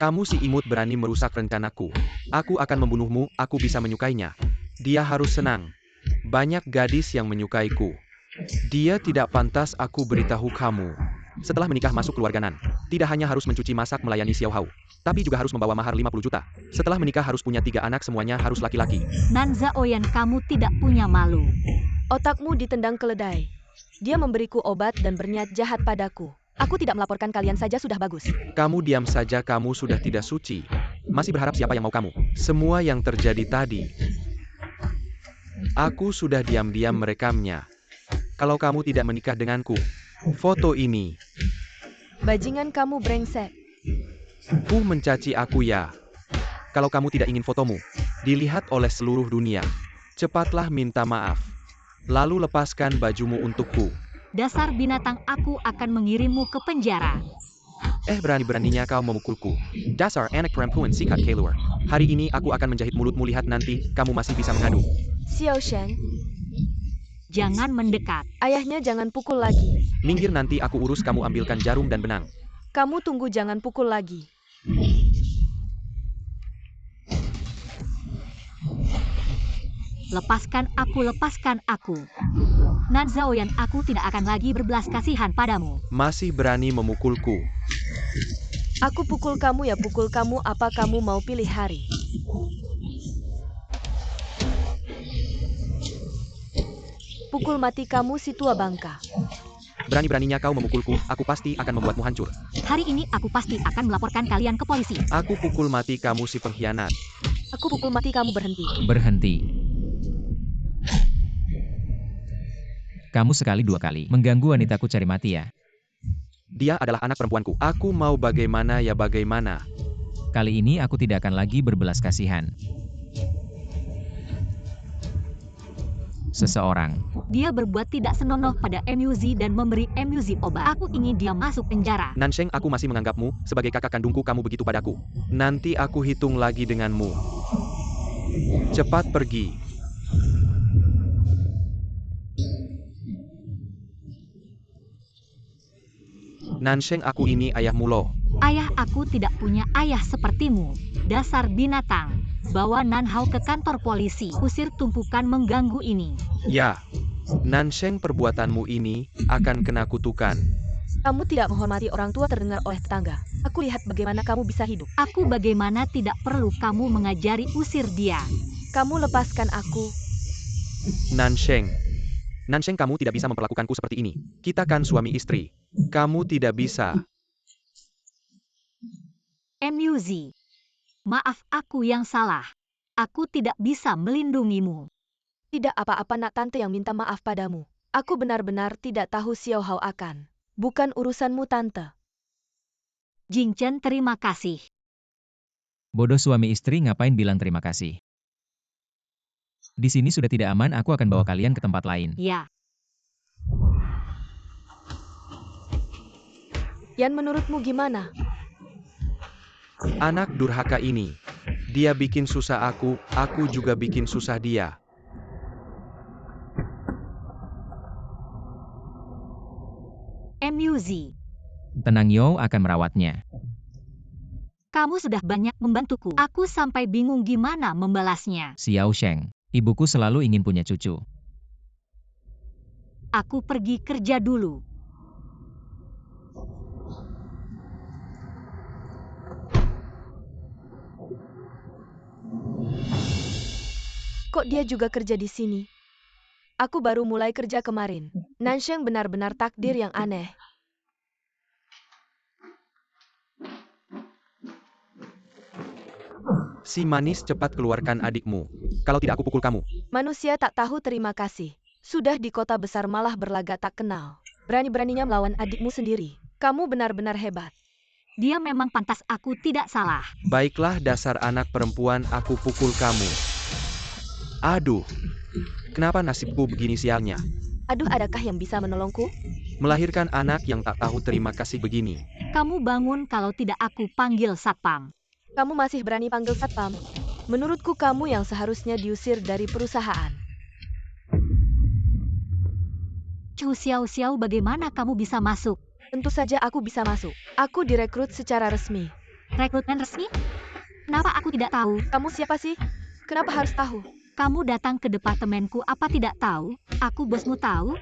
Kamu si imut berani merusak rencanaku. Aku akan membunuhmu, aku bisa menyukainya. Dia harus senang. Banyak gadis yang menyukaiku. Dia tidak pantas aku beritahu kamu. Setelah menikah masuk keluarga Nan, tidak hanya harus mencuci masak melayani Xiaohao, tapi juga harus membawa mahar 50 juta. Setelah menikah harus punya 3 anak, semuanya harus laki-laki. Nan Zaoyan, kamu tidak punya malu. Otakmu ditendang keledai. Dia memberiku obat dan berniat jahat padaku. Aku tidak melaporkan kalian saja sudah bagus. Kamu diam saja, kamu sudah tidak suci. Masih berharap siapa yang mau kamu? Semua yang terjadi tadi, aku sudah diam-diam merekamnya. Kalau kamu tidak menikah denganku, foto ini. Bajingan kamu brengsek. Mencaci aku ya. Kalau kamu tidak ingin fotomu dilihat oleh seluruh dunia, cepatlah minta maaf. Lalu lepaskan bajumu untukku. Dasar binatang, aku akan mengirimmu ke penjara. Berani-beraninya kau memukulku. Dasar anak perempuan sikat keluar. Hari ini aku akan menjahit mulutmu, lihat nanti kamu masih bisa mengadu. Xiao Shen, Jangan mendekat. ayahnya jangan pukul lagi. Minggir, nanti aku urus, kamu ambilkan jarum dan benang. Kamu tunggu, jangan pukul lagi. Lepaskan aku. Nan Zaoyan, aku tidak akan lagi berbelas kasihan padamu. Masih berani memukulku. Aku pukul kamu ya, pukul kamu, apa kamu mau pilih hari? Pukul mati kamu si tua bangka. Berani-beraninya kau memukulku, aku pasti akan membuatmu hancur. Hari ini aku pasti akan melaporkan kalian ke polisi. Aku pukul mati kamu si pengkhianat. Aku pukul mati kamu, berhenti. Berhenti. Kamu sekali 2 kali mengganggu wanitaku cari mati ya. Dia adalah anak perempuanku. Aku mau bagaimana ya bagaimana. Kali ini aku tidak akan lagi berbelas kasihan. seseorang. Dia berbuat tidak senonoh pada MUZ dan memberi MUZ obat. Aku ingin dia masuk penjara. Nansheng, aku masih menganggapmu sebagai kakak kandungku. Kamu begitu padaku. Nanti aku hitung lagi denganmu. Cepat pergi. Nansheng, aku ini ayahmu loh. Ayah aku tidak punya ayah sepertimu. Dasar binatang. Bawa Nanhao ke kantor polisi. Usir tumpukan mengganggu ini. Ya, Nansheng, perbuatanmu ini akan kena kutukan. Kamu tidak menghormati orang tua terdengar oleh tetangga. Aku lihat bagaimana kamu bisa hidup. Aku bagaimana tidak perlu kamu mengajari usir dia. Kamu lepaskan aku. Nansheng. Nansheng, kamu tidak bisa memperlakukanku seperti ini. Kita kan suami istri. Kamu tidak bisa. MUZ. Maaf, aku yang salah. Aku tidak bisa melindungimu. Tidak apa-apa nak, tante yang minta maaf padamu. Aku benar-benar tidak tahu Xiao Hao akan. Bukan urusanmu tante. Jing Chen, terima kasih. Bodoh suami istri, ngapain bilang terima kasih? Di sini sudah tidak aman, aku akan bawa kalian ke tempat lain. Ya, Yan, menurutmu gimana? Anak durhaka ini. Dia bikin susah aku juga bikin susah dia. MUZ. Tenang, Yo akan merawatnya. Kamu sudah banyak membantuku. Aku sampai bingung gimana membalasnya. Xiao Sheng, ibuku selalu ingin punya cucu. Aku pergi kerja dulu. Kok dia juga kerja di sini? Aku baru mulai kerja kemarin. Nansheng benar-benar takdir yang aneh. Si manis, cepat keluarkan adikmu. Kalau tidak aku pukul kamu. Manusia tak tahu terima kasih. Sudah di kota besar malah berlagak tak kenal. Berani-beraninya melawan adikmu sendiri. Kamu benar-benar hebat. Dia memang pantas, aku tidak salah. Baiklah, dasar anak perempuan, aku pukul kamu. Aduh, kenapa nasibku begini sialnya? Aduh, adakah yang bisa menolongku? Melahirkan anak yang tak tahu terima kasih begini. Kamu bangun, kalau tidak aku panggil satpam. Kamu masih berani panggil satpam? Menurutku kamu yang seharusnya diusir dari perusahaan. Chu Xiao, bagaimana kamu bisa masuk? Tentu saja aku bisa masuk. Aku direkrut secara resmi. Rekrutmen resmi? Kenapa aku tidak tahu? Kamu siapa sih? Kenapa harus tahu? Kamu datang ke departemenku, apa tidak tahu? Aku bosmu tahu?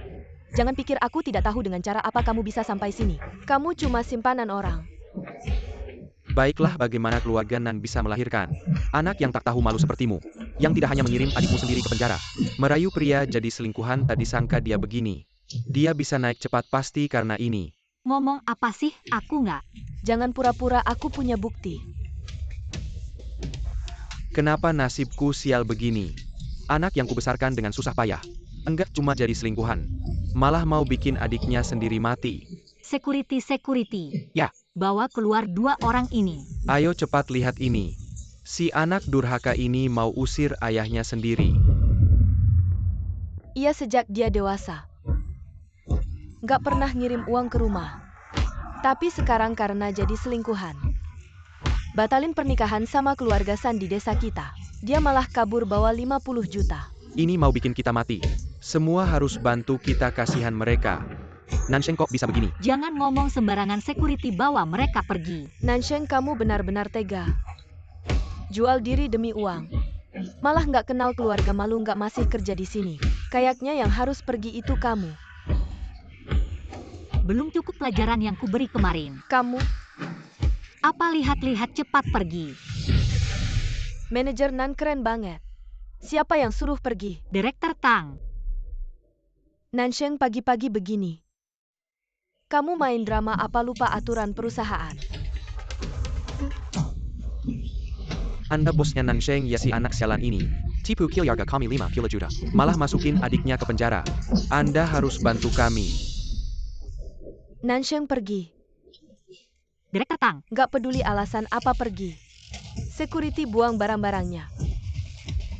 Jangan pikir aku tidak tahu dengan cara apa kamu bisa sampai sini. Kamu cuma simpanan orang. Baiklah, bagaimana keluarga Nan bisa melahirkan anak yang tak tahu malu sepertimu, yang tidak hanya mengirim adikmu sendiri ke penjara, merayu pria jadi selingkuhan, tak disangka dia begini. Dia bisa naik cepat pasti karena ini. Ngomong apa sih? Aku nggak. Jangan pura-pura, aku punya bukti. Kenapa nasibku sial begini? Anak yang kubesarkan dengan susah payah. Enggak cuma jadi selingkuhan, malah mau bikin adiknya sendiri mati. Security. Ya. Bawa keluar dua orang ini. Ayo cepat lihat ini. Si anak durhaka ini mau usir ayahnya sendiri. Ia sejak dia dewasa. Nggak pernah ngirim uang ke rumah. Tapi sekarang karena jadi selingkuhan. Batalin pernikahan sama keluarga San di desa kita. Dia malah kabur bawa 50 juta. Ini mau bikin kita mati. Semua harus bantu kita, kasihan mereka. Nansheng, kok bisa begini? Jangan ngomong sembarangan, security, bawa mereka pergi. Nansheng, kamu benar-benar tega. Jual diri demi uang. Malah nggak kenal keluarga, malu nggak masih kerja di sini. Kayaknya yang harus pergi itu kamu. Belum cukup pelajaran yang kuberi kemarin. Kamu, Apa lihat-lihat, cepat pergi. manajer Nan keren banget. Siapa yang suruh pergi? Direktur Tang. Nansheng, pagi-pagi begini. Kamu main drama apa lupa aturan perusahaan? Anda bosnya Nansheng, ya si anak sialan ini. Tipu Kilyarga kami 5 kilo juta. Malah masukin adiknya ke penjara. Anda harus bantu kami. Nansheng pergi. Direktur Tang. Nggak peduli alasan apa, pergi. Security buang barang-barangnya.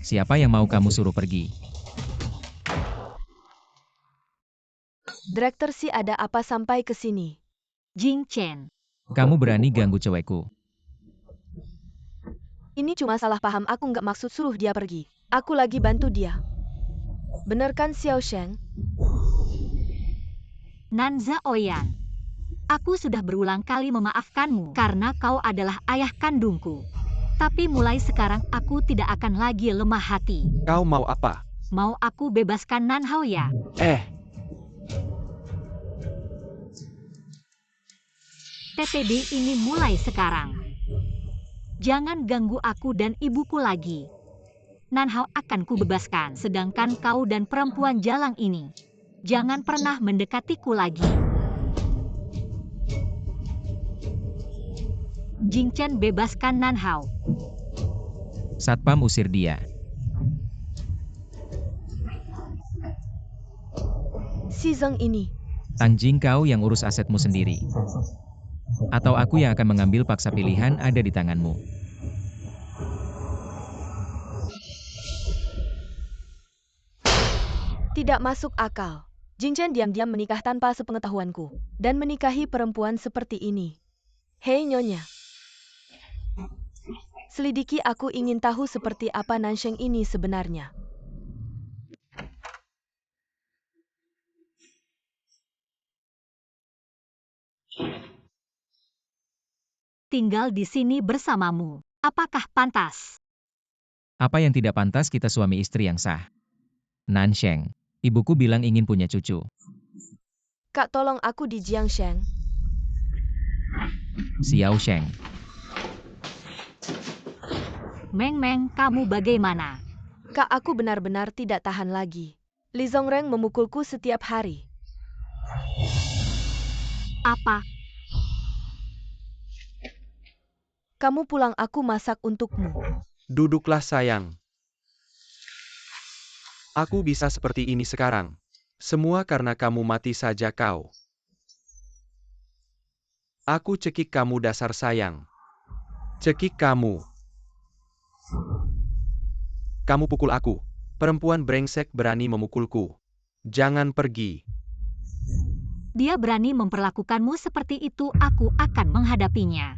Siapa yang mau kamu suruh pergi? Direktur Si ada apa sampai ke sini? Jing Chen. Kamu berani ganggu cewekku. Ini cuma salah paham, aku nggak maksud suruh dia pergi. Aku lagi bantu dia. Bener kan Xiao Sheng? Nan Zaoyan. Aku sudah berulang kali memaafkanmu karena kau adalah ayah kandungku. Tapi mulai sekarang aku tidak akan lagi lemah hati. Kau mau apa? Mau aku bebaskan Nan Haoya? TPD ini mulai sekarang. Jangan ganggu aku dan ibuku lagi. Nan Hao akan kubebaskan, sedangkan kau dan perempuan jalang ini jangan pernah mendekatiku lagi. Jing Chen bebaskan Nan Hao. Satpam usir dia. Si Zeng ini. Tang Jing, kau yang urus asetmu sendiri. Atau aku yang akan mengambil paksa, pilihan ada di tanganmu. Tidak masuk akal. Jing Chen diam-diam menikah tanpa sepengetahuanku. Dan menikahi perempuan seperti ini. Hei Nyonya. Selidiki, aku ingin tahu seperti apa Nansheng ini sebenarnya. Tinggal di sini bersamamu. Apakah pantas? Apa yang tidak pantas, kita suami istri yang sah. Nansheng, ibuku bilang ingin punya cucu. Kak, tolong aku di Jiangsheng. Xiao Sheng. Meng, kamu bagaimana? Kak, aku benar-benar tidak tahan lagi. Li Zongreng memukulku setiap hari. Apa? Kamu pulang, aku masak untukmu. Duduklah sayang. Aku bisa seperti ini sekarang. Semua karena kamu, mati saja kau. Aku cekik kamu, dasar sayang. Cekik kamu. Kamu pukul aku. Perempuan brengsek berani memukulku. Jangan pergi. Dia berani memperlakukanmu seperti itu, aku akan menghadapinya.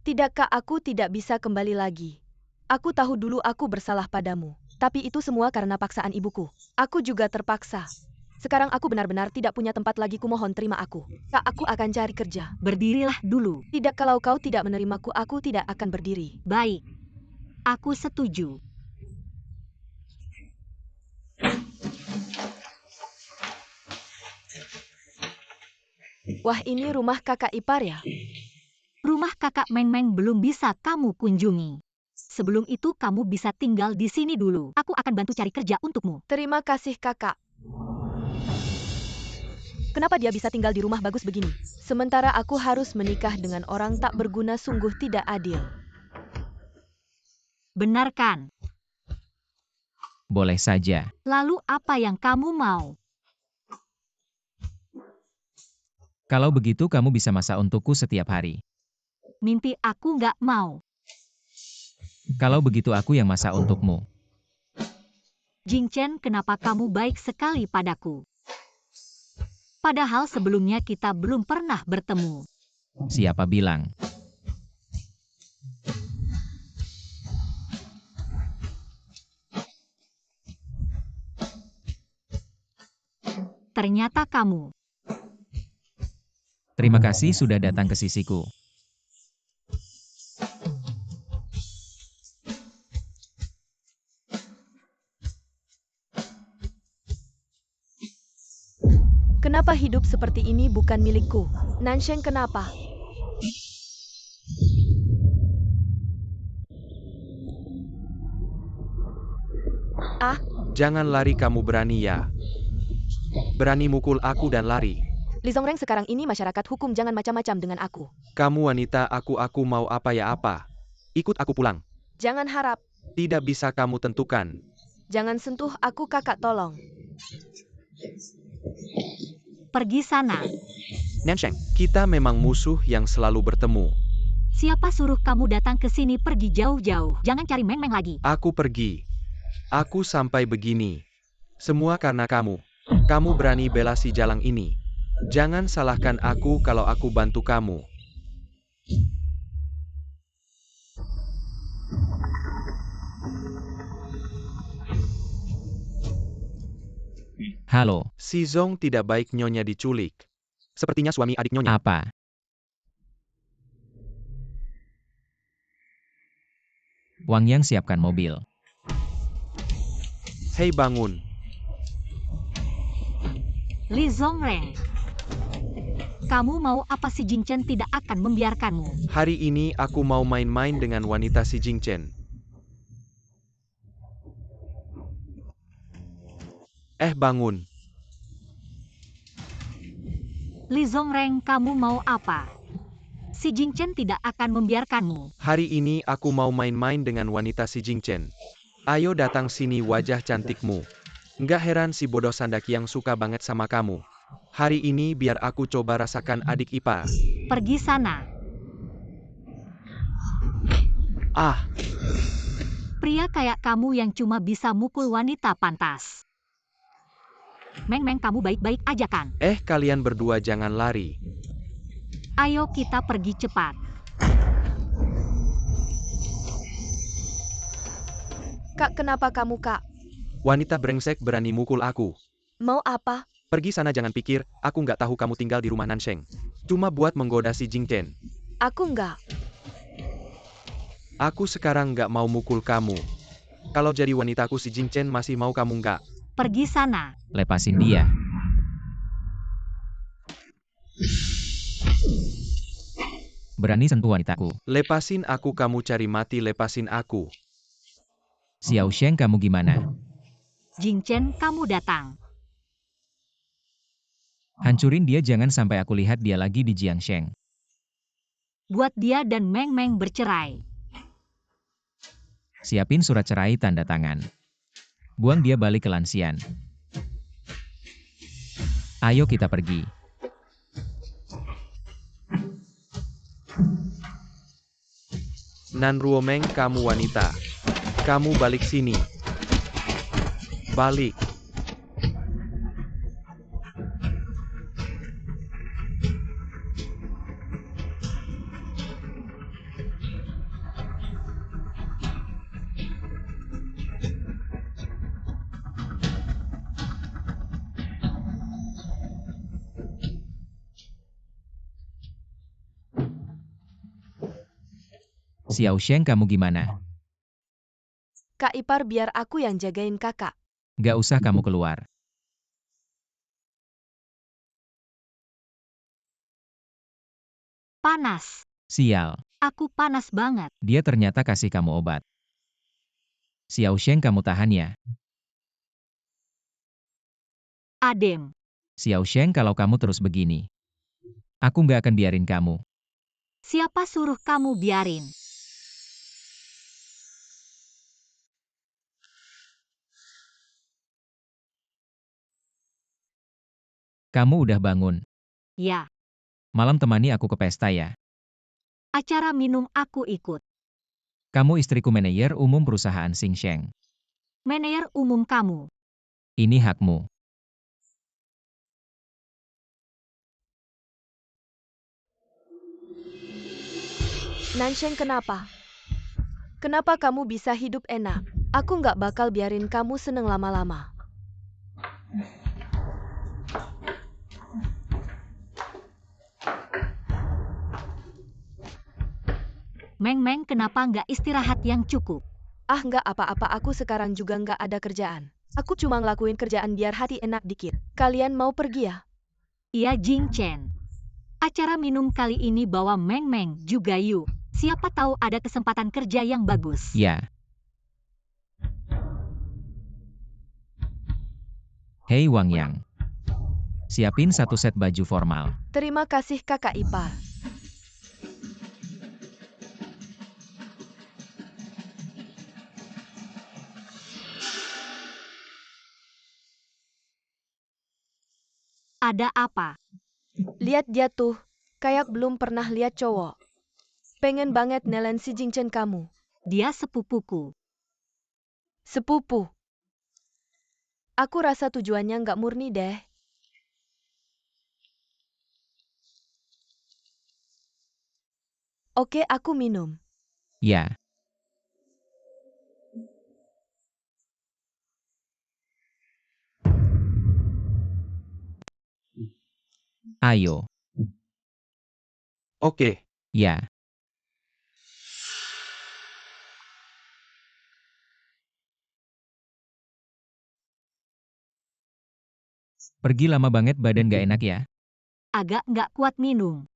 Tidak Kak, aku tidak bisa kembali lagi. Aku tahu dulu aku bersalah padamu. Tapi itu semua karena paksaan ibuku. Aku juga terpaksa. Sekarang aku benar-benar tidak punya tempat lagi, kumohon terima aku. Kak, aku akan cari kerja. Berdirilah dulu. Tidak, kalau kau tidak menerimaku, aku tidak akan berdiri. Baik. Aku setuju. Wah, ini rumah kakak ipar ya? Rumah kakak Meng belum bisa kamu kunjungi. Sebelum itu kamu bisa tinggal di sini dulu. Aku akan bantu cari kerja untukmu. Terima kasih kakak. Kenapa dia bisa tinggal di rumah bagus begini? Sementara aku harus menikah dengan orang tak berguna, sungguh tidak adil. Benarkan. Boleh saja. Lalu apa yang kamu mau? Kalau begitu kamu bisa masak untukku setiap hari. Mimpi aku nggak mau. Kalau begitu aku yang masak untukmu. Jing Chen, kenapa kamu baik sekali padaku? Padahal sebelumnya kita belum pernah bertemu. Siapa bilang? Ternyata kamu. Terima kasih sudah datang ke sisiku. Kenapa hidup seperti ini bukan milikku? Nansheng, kenapa? Ah, Jangan lari, kamu berani ya? Berani mukul aku dan lari. Li Zongreng, sekarang ini masyarakat hukum, jangan macam-macam dengan aku. Kamu wanita, aku mau apa ya apa. Ikut aku pulang. Jangan harap. Tidak bisa kamu tentukan. Jangan sentuh aku kakak, tolong. Pergi sana. Nansheng, kita memang musuh yang selalu bertemu. Siapa suruh kamu datang ke sini? Pergi jauh-jauh. Jangan cari Meng lagi. Aku pergi. Aku sampai begini. Semua karena kamu. Kamu berani bela si jalang ini. Jangan salahkan aku kalau aku bantu kamu. Halo, Si Zong tidak baik Nyonya diculik. Sepertinya suami adik Nyonya. apa? Wang Yang siapkan mobil. Hei bangun. Li Zongreng. Kamu mau apa? Si Jingchen tidak akan membiarkanmu. Hari ini aku mau main-main dengan wanita si Jingchen. Bangun. Li Zongreng, kamu mau apa? Si Jingchen tidak akan membiarkanmu. Hari ini aku mau main-main dengan wanita si Jingchen. Ayo datang sini wajah cantikmu. Nggak heran si bodoh Sandak yang suka banget sama kamu. Hari ini biar aku coba rasakan adik ipar. Pergi sana. Ah, Pria kayak kamu yang cuma bisa mukul wanita pantas. Meng Meng, kamu baik-baik aja kan? kalian berdua jangan lari. Ayo kita pergi cepat. Kak, kenapa kamu, Kak? Wanita brengsek berani mukul aku. Mau apa? Pergi sana, jangan pikir, aku nggak tahu kamu tinggal di rumah Nansheng. Cuma buat menggoda si Jingchen. Aku nggak. Aku sekarang nggak mau mukul kamu. Kalau jadi wanitaku si Jingchen masih mau kamu nggak? Pergi sana. Lepasin dia. Berani sentuh wanitaku. Lepasin aku, kamu cari mati, lepasin aku. Xiao Sheng, kamu gimana? Jingchen, kamu datang. Hancurin dia, jangan sampai aku lihat dia lagi di Jiangsheng. Buat dia dan Meng Meng bercerai. Siapin surat cerai tanda tangan. Buang dia balik ke Lanxian. Ayo kita pergi. Nan Ruomeng, kamu wanita. Kamu balik sini. Balik. Xiao Sheng, kamu gimana? Kak ipar, biar aku yang jagain kakak. Gak usah kamu keluar. Panas. Sial, Aku panas banget. dia ternyata kasih kamu obat. Xiao Sheng, kamu tahan ya. Adem. Xiao Sheng, kalau kamu terus begini, aku nggak akan biarin kamu. Siapa suruh kamu biarin? Kamu udah bangun. Ya, Malam temani aku ke pesta ya. acara minum aku ikut. Kamu istriku, manajer umum perusahaan Xing Sheng. Manajer umum kamu. Ini hakmu. Nansheng, kenapa? Kenapa kamu bisa hidup enak? Aku nggak bakal biarin kamu seneng lama-lama. Meng Meng, kenapa nggak istirahat yang cukup? Ah, nggak apa-apa, aku sekarang juga nggak ada kerjaan. Aku cuma ngelakuin kerjaan biar hati enak dikit. Kalian mau pergi ya? Iya Jingchen. Acara minum kali ini bawa Meng Meng juga yuk. Siapa tahu ada kesempatan kerja yang bagus. Ya. Hei Wang Yang. Siapin satu set baju formal. Terima kasih kakak ipar. Ada apa? Lihat dia tuh, kayak belum pernah lihat cowok. Pengen banget nelen si Jingchen kamu. Dia sepupuku. Sepupu. Aku rasa tujuannya nggak murni deh. Oke, aku minum. Ya. Ayo. Oke. Ya. Pergi lama banget, badan gak enak ya? Agak nggak kuat minum.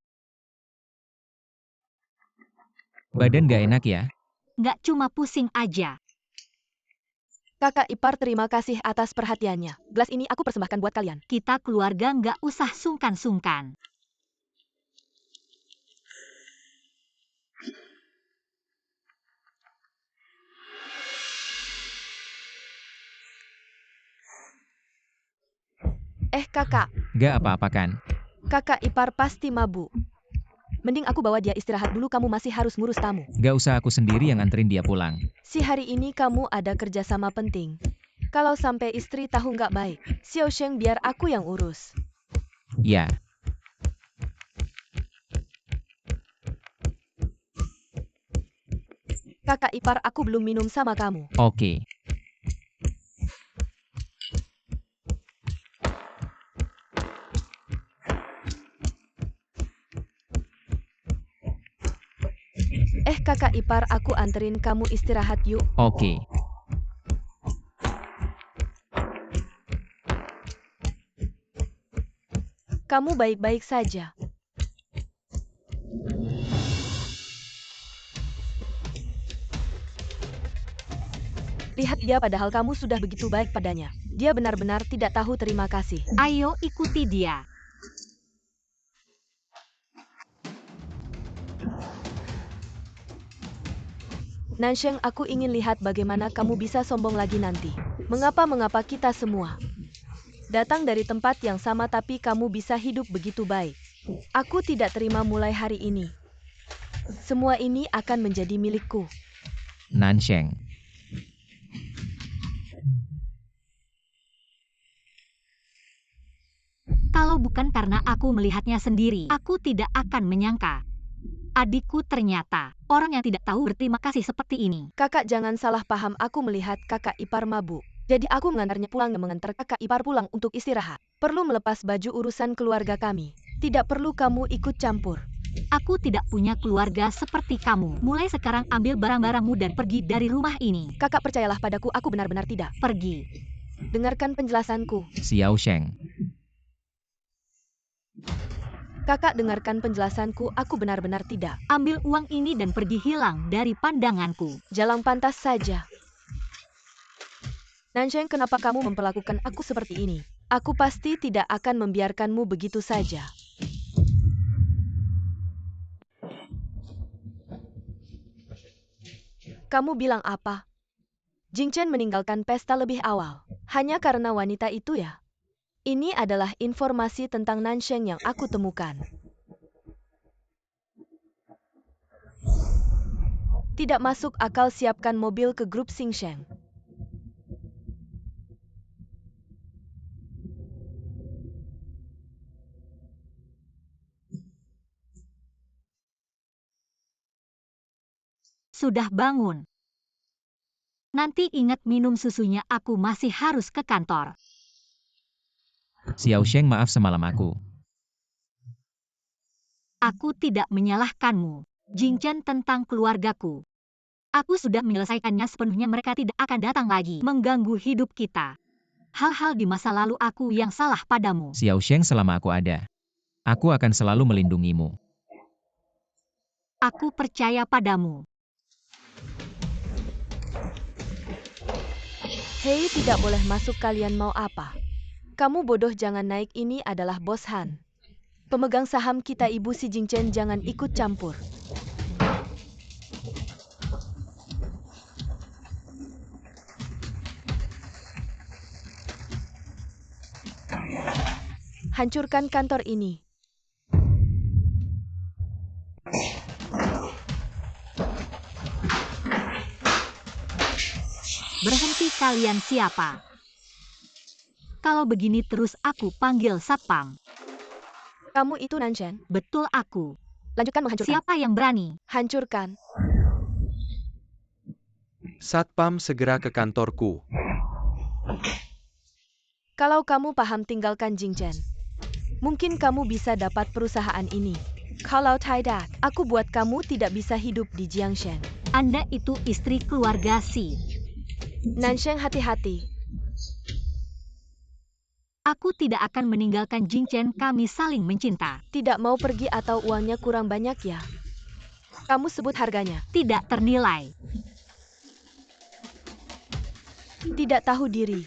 Badan gak enak ya? Nggak cuma pusing aja. Kakak ipar, terima kasih atas perhatiannya. Gelas ini aku persembahkan buat kalian. Kita keluarga nggak usah sungkan-sungkan. Kakak. Gak apa-apa kan? Kakak ipar pasti mabuk. Mending aku bawa dia istirahat dulu, kamu masih harus ngurus tamu. Gak usah, aku sendiri yang anterin dia pulang. Si hari ini kamu ada kerjasama penting. Kalau sampai istri tahu nggak baik, Xiao Sheng biar aku yang urus. Ya. Kakak ipar, aku belum minum sama kamu. Oke. Kakak ipar, aku anterin kamu istirahat yuk. Oke. Kamu baik-baik saja. Lihat dia, padahal kamu sudah begitu baik padanya. Dia benar-benar tidak tahu terima kasih. Ayo ikuti dia. Nansheng, aku ingin lihat bagaimana kamu bisa sombong lagi nanti. Mengapa kita semua datang dari tempat yang sama tapi kamu bisa hidup begitu baik. Aku tidak terima mulai hari ini. Semua ini akan menjadi milikku. Nansheng. Kalau bukan karena aku melihatnya sendiri, aku tidak akan menyangka. Adikku ternyata orang yang tidak tahu berterima kasih seperti ini. Kakak jangan salah paham, aku melihat kakak ipar mabuk. Jadi aku mengantarnya pulang dan mengantar kakak ipar pulang untuk istirahat. Perlu melepas baju, urusan keluarga kami. Tidak perlu kamu ikut campur. Aku tidak punya keluarga seperti kamu. Mulai sekarang ambil barang-barangmu dan pergi dari rumah ini. Kakak percayalah padaku, aku benar-benar tidak. Pergi. Dengarkan penjelasanku. Xiao Sheng. Kakak dengarkan penjelasanku, aku benar-benar tidak. Ambil uang ini dan pergi, hilang dari pandanganku. Jalan pantas saja. Nansheng, kenapa kamu memperlakukan aku seperti ini? Aku pasti tidak akan membiarkanmu begitu saja. Kamu bilang apa? Jingchen meninggalkan pesta lebih awal. Hanya karena wanita itu ya? Ini adalah informasi tentang Nansheng yang aku temukan. Tidak masuk akal, siapkan mobil ke grup Xingsheng. Sudah bangun. Nanti ingat minum susunya, aku masih harus ke kantor. Xiao Sheng, maaf semalam aku. Aku tidak menyalahkanmu, Jingchen, tentang keluargaku. Aku sudah menyelesaikannya sepenuhnya, mereka tidak akan datang lagi mengganggu hidup kita. Hal-hal di masa lalu aku yang salah padamu. Xiao Sheng, selama aku ada, aku akan selalu melindungimu. Aku percaya padamu. Hei, tidak boleh masuk, kalian mau apa? Kamu bodoh, jangan naik, ini adalah bos Han. Pemegang saham kita, Ibu si Jingchen, jangan ikut campur. Hancurkan kantor ini. Berhenti kalian siapa? Kalau begini terus aku panggil satpam. Kamu itu Nansheng? Betul aku. Lanjutkan menghancurkan. Siapa yang berani? Hancurkan. Satpam segera ke kantorku. Kalau kamu paham tinggalkan Jingchen. Mungkin kamu bisa dapat perusahaan ini. Kalau tidak, aku buat kamu tidak bisa hidup di Jiangshan. Anda itu istri keluarga Si. Nansheng, hati-hati. Aku tidak akan meninggalkan Jingchen, kami saling mencinta. Tidak mau pergi atau uangnya kurang banyak ya? Kamu sebut harganya. Tidak ternilai. Tidak tahu diri.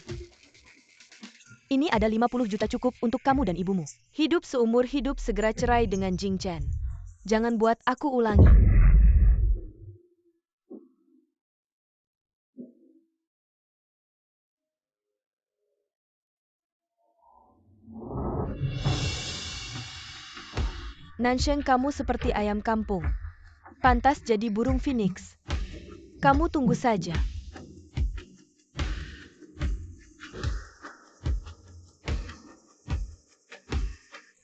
Ini ada 50 juta cukup untuk kamu dan ibumu. Hidup seumur hidup, segera cerai dengan Jingchen. Jangan buat aku ulangi. Nansheng, kamu seperti ayam kampung. Pantas jadi burung phoenix. Kamu tunggu saja.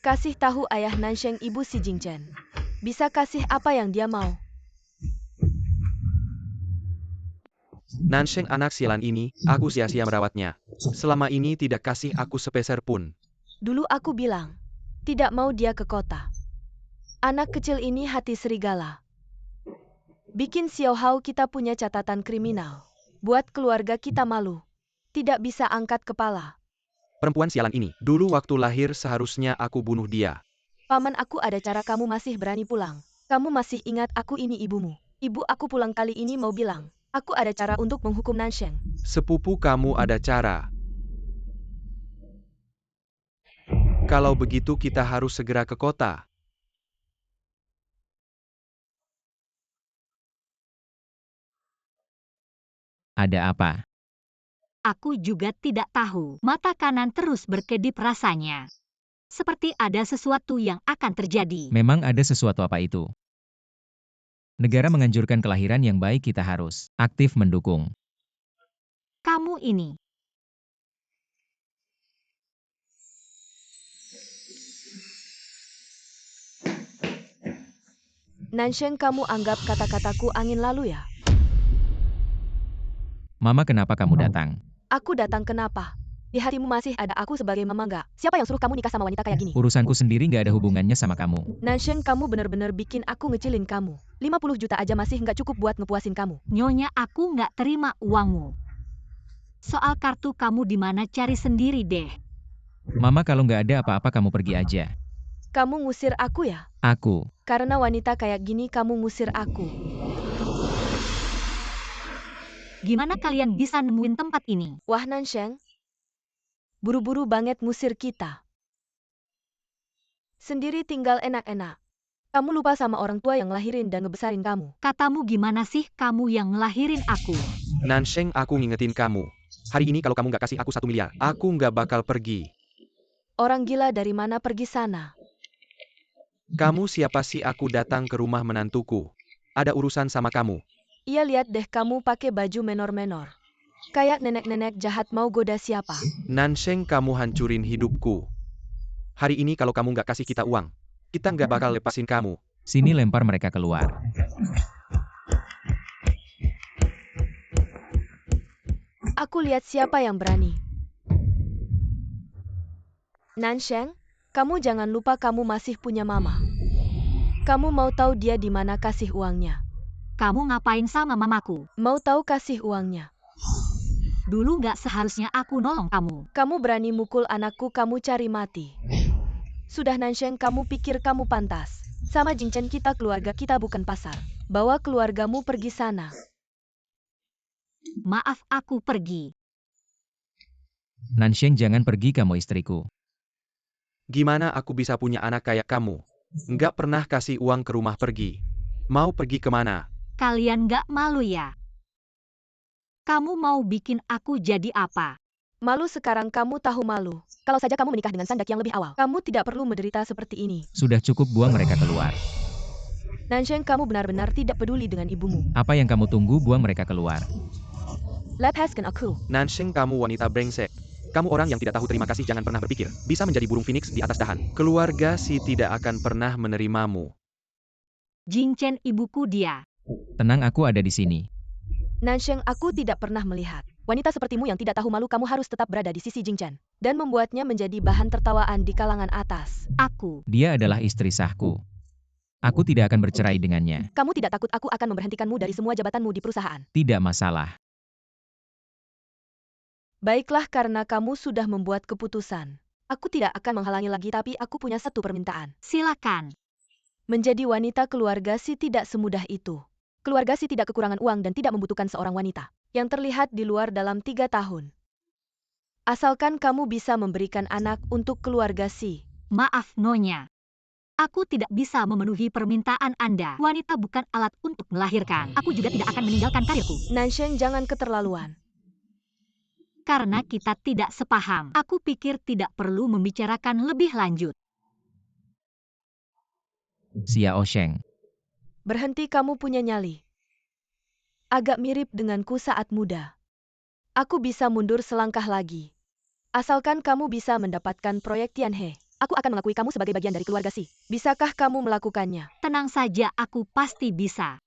Kasih tahu ayah Nansheng ibu si Jingchen. Bisa kasih apa yang dia mau. Nansheng anak sialan ini, aku sia-sia merawatnya. Selama ini tidak kasih aku sepeser pun. Dulu aku bilang, tidak mau dia ke kota. Anak kecil ini hati serigala. Bikin Xiao Hao kita punya catatan kriminal. Buat keluarga kita malu. Tidak bisa angkat kepala. Perempuan sialan ini, dulu waktu lahir seharusnya aku bunuh dia. Paman, aku ada cara kamu masih berani pulang. Kamu masih ingat aku ini ibumu. Ibu aku pulang kali ini mau bilang, aku ada cara untuk menghukum Nansheng. Sepupu kamu ada cara. Kalau begitu kita harus segera ke kota. Ada apa? Aku juga tidak tahu. Mata kanan terus berkedip rasanya. Seperti ada sesuatu yang akan terjadi. Memang ada sesuatu apa itu? Negara menganjurkan kelahiran yang baik, kita harus aktif mendukung. Kamu ini. Nansheng, kamu anggap kata-kataku angin lalu ya? Mama, kenapa kamu datang? Aku datang kenapa? Di hatimu masih ada aku sebagai mama nggak? Siapa yang suruh kamu nikah sama wanita kayak gini? Urusanku sendiri nggak ada hubungannya sama kamu. Nansheng, kamu benar-benar bikin aku ngecilin kamu. 50 juta aja masih nggak cukup buat ngepuasin kamu. Nyonya, aku nggak terima uangmu. Soal kartu kamu di mana, cari sendiri deh. Mama, kalau nggak ada apa-apa kamu pergi aja. Kamu ngusir aku ya? Aku. Karena wanita kayak gini kamu ngusir aku. Gimana kalian bisa nemuin tempat ini? Wah Nansheng, buru-buru banget ngusir kita. Sendiri tinggal enak-enak. Kamu lupa sama orang tua yang ngelahirin dan ngebesarin kamu. Katamu gimana sih, kamu yang ngelahirin aku? Nansheng, aku ngingetin kamu. Hari ini kalau kamu nggak kasih aku 1 miliar, aku nggak bakal pergi. Orang gila dari mana pergi sana? Kamu siapa sih? Aku datang ke rumah menantuku. Ada urusan sama kamu. Iya, lihat deh kamu pakai baju menor-menor. Kayak nenek-nenek jahat mau goda siapa. Nansheng, kamu hancurin hidupku. Hari ini kalau kamu nggak kasih kita uang, kita nggak bakal lepasin kamu. Sini, lempar mereka keluar. Aku lihat siapa yang berani. Nansheng, kamu jangan lupa kamu masih punya mama. Kamu mau tahu dia di mana kasih uangnya? Kamu ngapain sama mamaku? Mau tahu kasih uangnya? Dulu nggak seharusnya aku nolong kamu. Kamu berani mukul anakku, kamu cari mati. Sudah Nansheng, kamu pikir kamu pantas? Sama Jingchen, kita keluarga kita bukan pasar. Bawa keluargamu pergi sana. Maaf, aku pergi. Nansheng, jangan pergi, kamu istriku. Gimana aku bisa punya anak kayak kamu? Nggak pernah kasih uang ke rumah pergi. Mau pergi kemana? Kalian nggak malu ya? Kamu mau bikin aku jadi apa? Malu sekarang kamu tahu malu. Kalau saja kamu menikah dengan Sandak yang lebih awal, kamu tidak perlu menderita seperti ini. Sudah cukup, buang mereka keluar. Nansheng, kamu benar-benar tidak peduli dengan ibumu. Apa yang kamu tunggu? Buang mereka keluar. Lepaskan aku. Nansheng, kamu wanita brengsek. Kamu orang yang tidak tahu terima kasih, jangan pernah berpikir bisa menjadi burung phoenix di atas dahan. Keluarga Si tidak akan pernah menerimamu. Jingchen ibuku dia. Tenang, aku ada di sini. Nansheng, aku tidak pernah melihat wanita sepertimu yang tidak tahu malu. Kamu harus tetap berada di sisi Jingchen dan membuatnya menjadi bahan tertawaan di kalangan atas. Aku. Dia adalah istri sahku. Aku tidak akan bercerai dengannya. Kamu tidak takut aku akan memberhentikanmu dari semua jabatanmu di perusahaan? Tidak masalah. Baiklah, karena kamu sudah membuat keputusan. Aku tidak akan menghalangi lagi, tapi aku punya satu permintaan. Silakan. Menjadi wanita keluarga Si tidak semudah itu. Keluarga Si tidak kekurangan uang dan tidak membutuhkan seorang wanita yang terlihat di luar dalam 3 tahun. Asalkan kamu bisa memberikan anak untuk keluarga Si. Maaf, Nyonya. Aku tidak bisa memenuhi permintaan Anda. Wanita bukan alat untuk melahirkan. Aku juga tidak akan meninggalkan karirku. Nansheng, jangan keterlaluan. Karena kita tidak sepaham. Aku pikir tidak perlu membicarakan lebih lanjut. Xiao Sheng. Berhenti, kamu punya nyali. Agak mirip denganku saat muda. Aku bisa mundur selangkah lagi. Asalkan kamu bisa mendapatkan proyek Tianhe. Aku akan mengakui kamu sebagai bagian dari keluarga Si. Bisakah kamu melakukannya? Tenang saja, aku pasti bisa.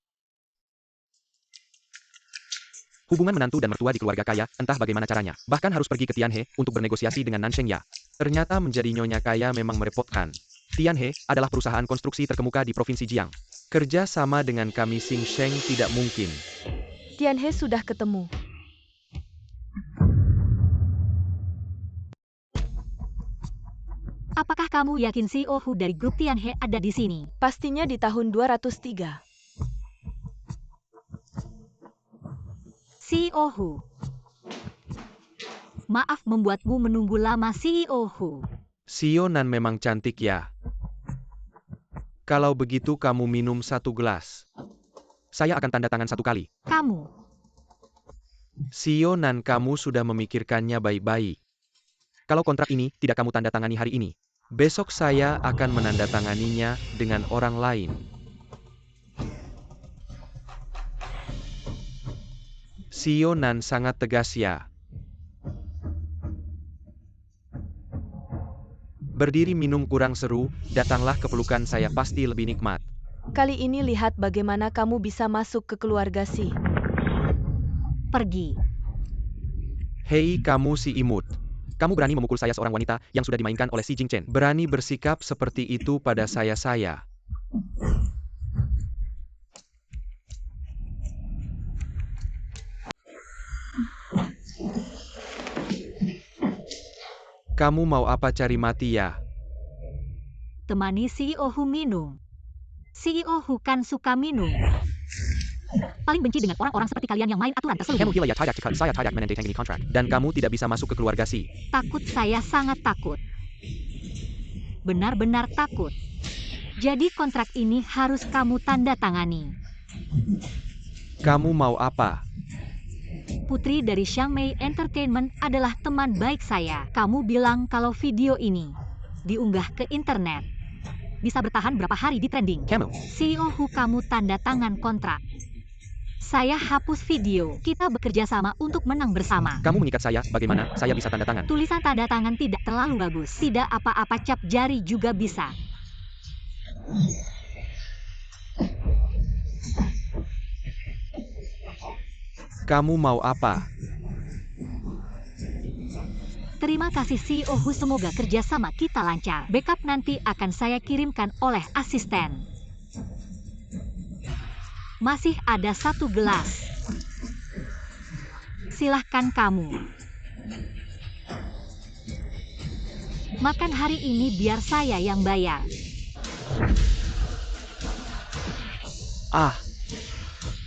Hubungan menantu dan mertua di keluarga kaya, entah bagaimana caranya. Bahkan harus pergi ke Tianhe untuk bernegosiasi dengan Nansheng Ya. Ternyata menjadi nyonya kaya memang merepotkan. Tianhe adalah perusahaan konstruksi terkemuka di Provinsi Jiang. Kerja sama dengan kami Xing Sheng tidak mungkin. Tianhe sudah ketemu. Apakah kamu yakin CEO Hu dari grup Tianhe ada di sini? Pastinya di tahun 203. CEO Hu. Maaf membuatmu menunggu lama, CEO Hu. Xiao Nan memang cantik ya. Kalau begitu kamu minum 1 gelas. Saya akan tanda tangan 1 kali. Kamu. Xiao Nan, kamu sudah memikirkannya baik-baik. Kalau kontrak ini tidak kamu tanda tangani hari ini, besok saya akan menandatanganinya dengan orang lain. Xiao Nan sangat tegas ya. Berdiri minum kurang seru, datanglah ke pelukan saya, pasti lebih nikmat. Kali ini lihat bagaimana kamu bisa masuk ke keluarga Si. Pergi. Hei kamu si imut. Kamu berani memukul saya, seorang wanita yang sudah dimainkan oleh si Jingchen. Berani bersikap seperti itu pada saya. Kamu mau apa, cari mati ya? Temani CEO Hu minum. CEO Hu kan suka minum. Paling benci dengan orang-orang seperti kalian yang main aturan Kamu terselubung. gila ya, saya tidak menandatangani ini kontrak. Dan kamu tidak bisa masuk ke keluarga Si. Takut, saya sangat takut. Benar-benar takut. Jadi kontrak ini harus kamu tanda tangani. Kamu mau apa? Putri dari Xiangmei Entertainment adalah teman baik saya. Kamu bilang kalau video ini diunggah ke internet bisa bertahan berapa hari di trending. Kamu. CEO Hu, kamu tanda tangan kontrak. Saya hapus video. Kita bekerja sama untuk menang bersama. Kamu mengikat saya, bagaimana saya bisa tanda tangan? Tulisan tanda tangan tidak terlalu bagus. Tidak apa-apa, cap jari juga bisa. Kamu mau apa? Terima kasih CEO Hu, semoga kerjasama kita lancar. Backup nanti akan saya kirimkan oleh asisten. Masih ada 1 gelas. Silahkan kamu. Makan hari ini biar saya yang bayar. Ah,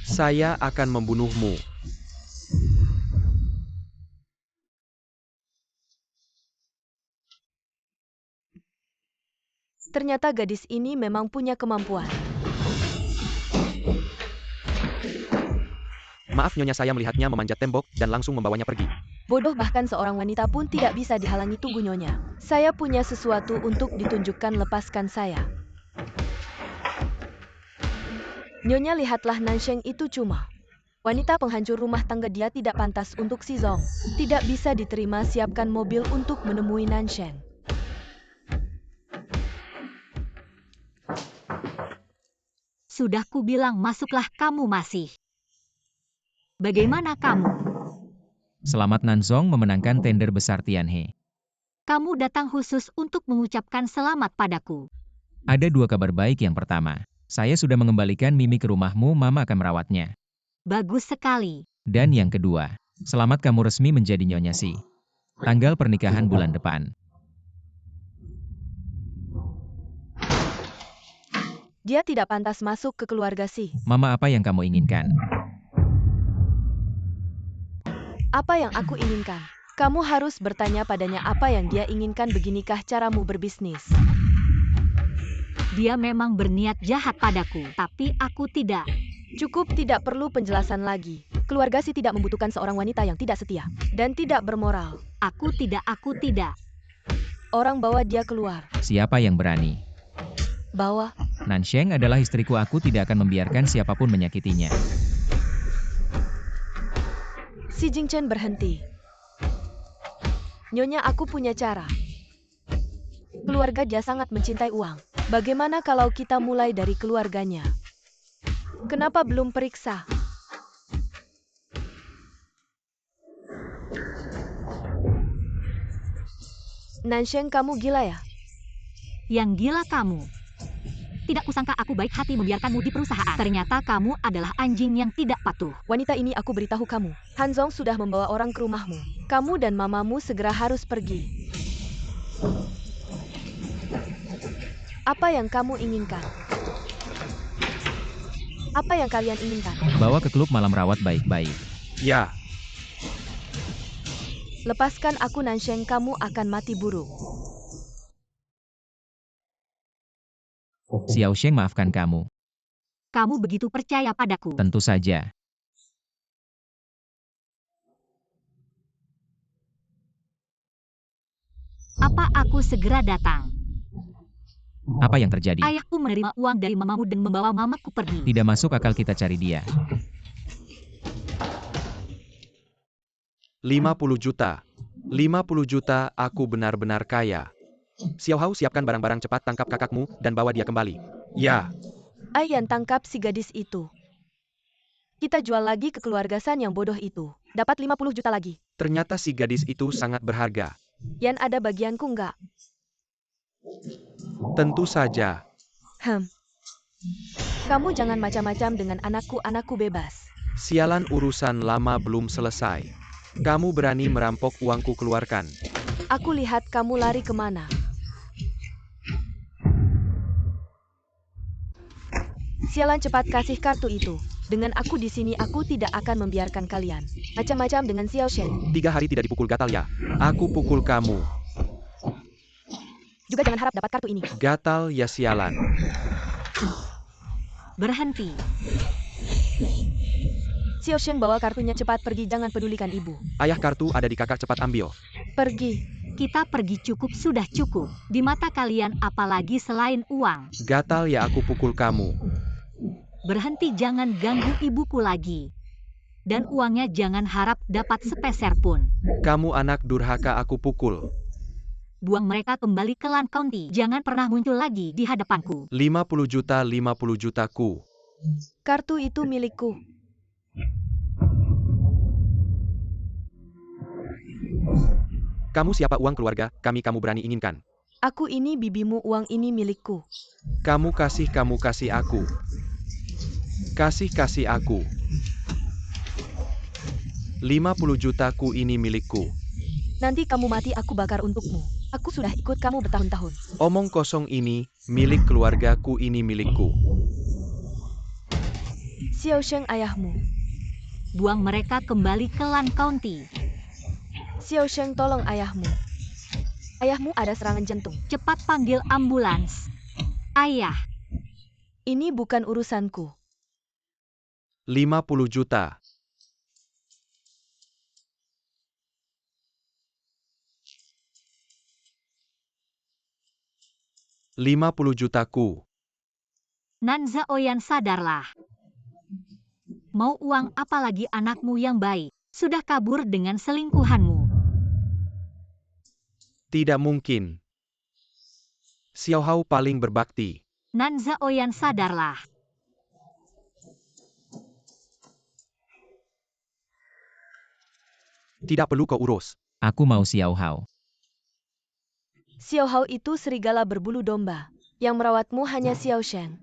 saya akan membunuhmu. Ternyata gadis ini memang punya kemampuan. Maaf nyonya, saya melihatnya memanjat tembok dan langsung membawanya pergi. Bodoh, bahkan seorang wanita pun tidak bisa dihalangi. Tunggu nyonya. Saya punya sesuatu untuk ditunjukkan, lepaskan saya. Nyonya, lihatlah Nansheng itu cuma wanita penghancur rumah tangga, dia tidak pantas untuk si Zong. Tidak bisa diterima, siapkan mobil untuk menemui Nansheng. Sudah kubilang masuklah, kamu masih. Bagaimana kamu? Selamat Nanzong memenangkan tender besar Tianhe. Kamu datang khusus untuk mengucapkan selamat padaku. Ada dua kabar baik. Yang pertama, saya sudah mengembalikan Mimi ke rumahmu, Mama akan merawatnya. Bagus sekali. Dan yang kedua, selamat kamu resmi menjadi Nyonya Si. Tanggal pernikahan bulan depan. Dia tidak pantas masuk ke keluarga Si. Mama, apa yang kamu inginkan? Apa yang aku inginkan? Kamu harus bertanya padanya apa yang dia inginkan. Beginikah caramu berbisnis? Dia memang berniat jahat padaku, tapi aku tidak. Cukup, tidak perlu penjelasan lagi. Keluarga Si tidak membutuhkan seorang wanita yang tidak setia dan tidak bermoral. Aku tidak. Orang bawa dia keluar. Siapa yang berani? Bawa. Nansheng adalah istriku, aku tidak akan membiarkan siapapun menyakitinya. Si Jingchen berhenti. Nyonya, aku punya cara. Keluarga dia sangat mencintai uang. Bagaimana kalau kita mulai dari keluarganya? Kenapa belum periksa? Nansheng, kamu gila ya? Yang gila kamu. Tidak kusangka aku baik hati membiarkanmu di perusahaan. Ternyata kamu adalah anjing yang tidak patuh. Wanita ini, aku beritahu kamu. Hanzong sudah membawa orang ke rumahmu. Kamu dan mamamu segera harus pergi. Apa yang kamu inginkan? Apa yang kalian inginkan? Bawa ke klub malam rawat baik-baik. Ya, Lepaskan aku, Nansheng, kamu akan mati buruk. Xiao Sheng maafkan kamu. Kamu begitu percaya padaku. Tentu saja. Apa aku segera datang? Apa yang terjadi? Ayahku menerima uang dari mamamu dan membawa mamaku pergi. Tidak masuk akal, kita cari dia. 50 juta. 50 juta, aku benar-benar kaya. Xiao Hao, siapkan barang-barang, cepat tangkap kakakmu dan bawa dia kembali. Ya, Ayan, tangkap si gadis itu. Kita jual lagi ke keluarga San yang bodoh itu. Dapat 50 juta lagi. ternyata si gadis itu sangat berharga. Yan, ada bagianku nggak? Tentu saja. Kamu jangan macam-macam dengan anakku bebas. Sialan, urusan lama belum selesai. Kamu berani merampok uangku, keluarkan. Aku lihat kamu lari kemana. Sialan, cepat kasih kartu itu. Dengan aku di sini, aku tidak akan membiarkan kalian macam-macam dengan Xiao Shen. 3 hari tidak dipukul, gatal ya. Aku pukul kamu. Juga jangan harap dapat kartu ini. Gatal ya, sialan. Berhenti. Xiao Shen, bawa kartunya, cepat pergi, jangan pedulikan ibu. Ayah, kartu ada di kakak, cepat ambil. Pergi. Kita pergi, cukup, sudah cukup. Di mata kalian apalagi selain uang. Gatal ya, aku pukul kamu. Berhenti, jangan ganggu ibuku lagi. Dan uangnya jangan harap dapat sepeser pun. Kamu anak durhaka, aku pukul. Buang mereka kembali ke Lan County. Jangan pernah muncul lagi di hadapanku. 50 juta, 50 jutaku. Kartu itu milikku. Kamu siapa? Uang keluarga kami kamu berani inginkan. Aku ini bibimu, uang ini milikku. Kamu kasih aku. Kasih aku. 50 jutaku ini milikku. Nanti kamu mati, aku bakar untukmu. Aku sudah ikut kamu bertahun-tahun. Omong kosong, ini milik keluargaku, ini milikku. Xiao Sheng, ayahmu. Buang mereka kembali ke Lan County. Xiao Sheng, tolong ayahmu. Ayahmu ada serangan jantung. Cepat panggil ambulans. Ayah. Ini bukan urusanku. 50 juta. $50 jutaku. Nanza Oyan, sadarlah. Mau uang apa lagi anakmu yang baik? Sudah kabur dengan selingkuhanmu. Tidak mungkin. Xiao Hao paling berbakti. Nanza Oyan, sadarlah. Tidak perlu kau urus. Aku mau Xiao Hao. Xiao Hao itu serigala berbulu domba. Yang merawatmu hanya Xiao Sheng.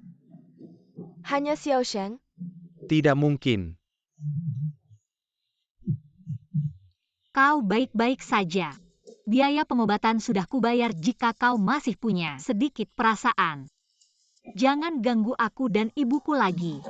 Hanya Xiao Sheng? Tidak mungkin. Kau baik-baik saja. Biaya pengobatan sudah kubayar jika kau masih punya sedikit perasaan. Jangan ganggu aku dan ibuku lagi.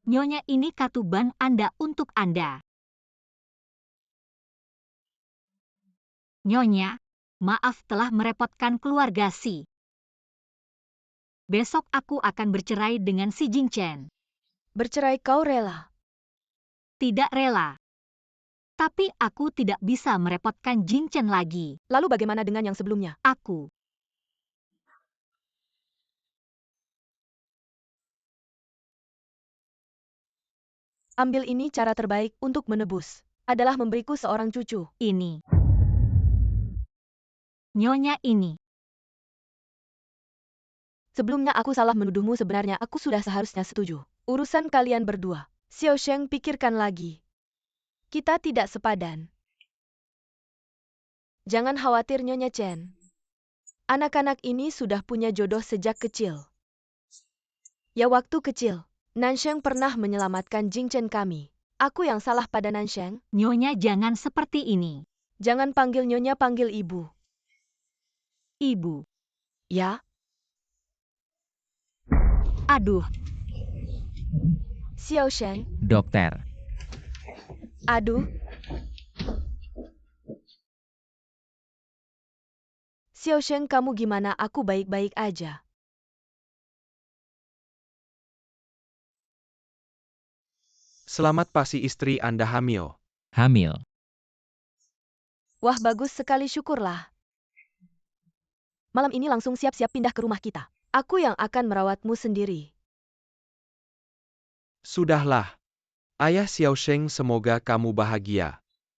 Nyonya, ini kartu bank Anda untuk Anda. Nyonya, maaf telah merepotkan keluarga Si. Besok aku akan bercerai dengan si Jing Chen. Bercerai kau rela? Tidak rela. Tapi aku tidak bisa merepotkan Jing Chen lagi. Lalu bagaimana dengan yang sebelumnya? Aku. Ambil ini, cara terbaik untuk menebus adalah memberiku seorang cucu. Ini. Nyonya ini. Sebelumnya aku salah menuduhmu, sebenarnya aku sudah seharusnya setuju. Urusan kalian berdua. Xiao Sheng, pikirkan lagi. Kita tidak sepadan. Jangan khawatir Nyonya Chen. Anak-anak ini sudah punya jodoh sejak kecil. Ya, waktu kecil, Nansheng pernah menyelamatkan Jing Chen kami. Aku yang salah pada Nansheng? Nyonya jangan seperti ini. Jangan panggil Nyonya, panggil Ibu. Ibu. Ya? Aduh. Xiao Sheng. Dokter. Aduh. Xiao Sheng, kamu gimana? Aku baik-baik aja. Selamat pasti istri Anda hamil. Hamil. Wah, bagus sekali, syukurlah. Malam ini langsung siap-siap pindah ke rumah kita. Aku yang akan merawatmu sendiri. Sudahlah. Ayah Xiao Sheng, semoga kamu bahagia.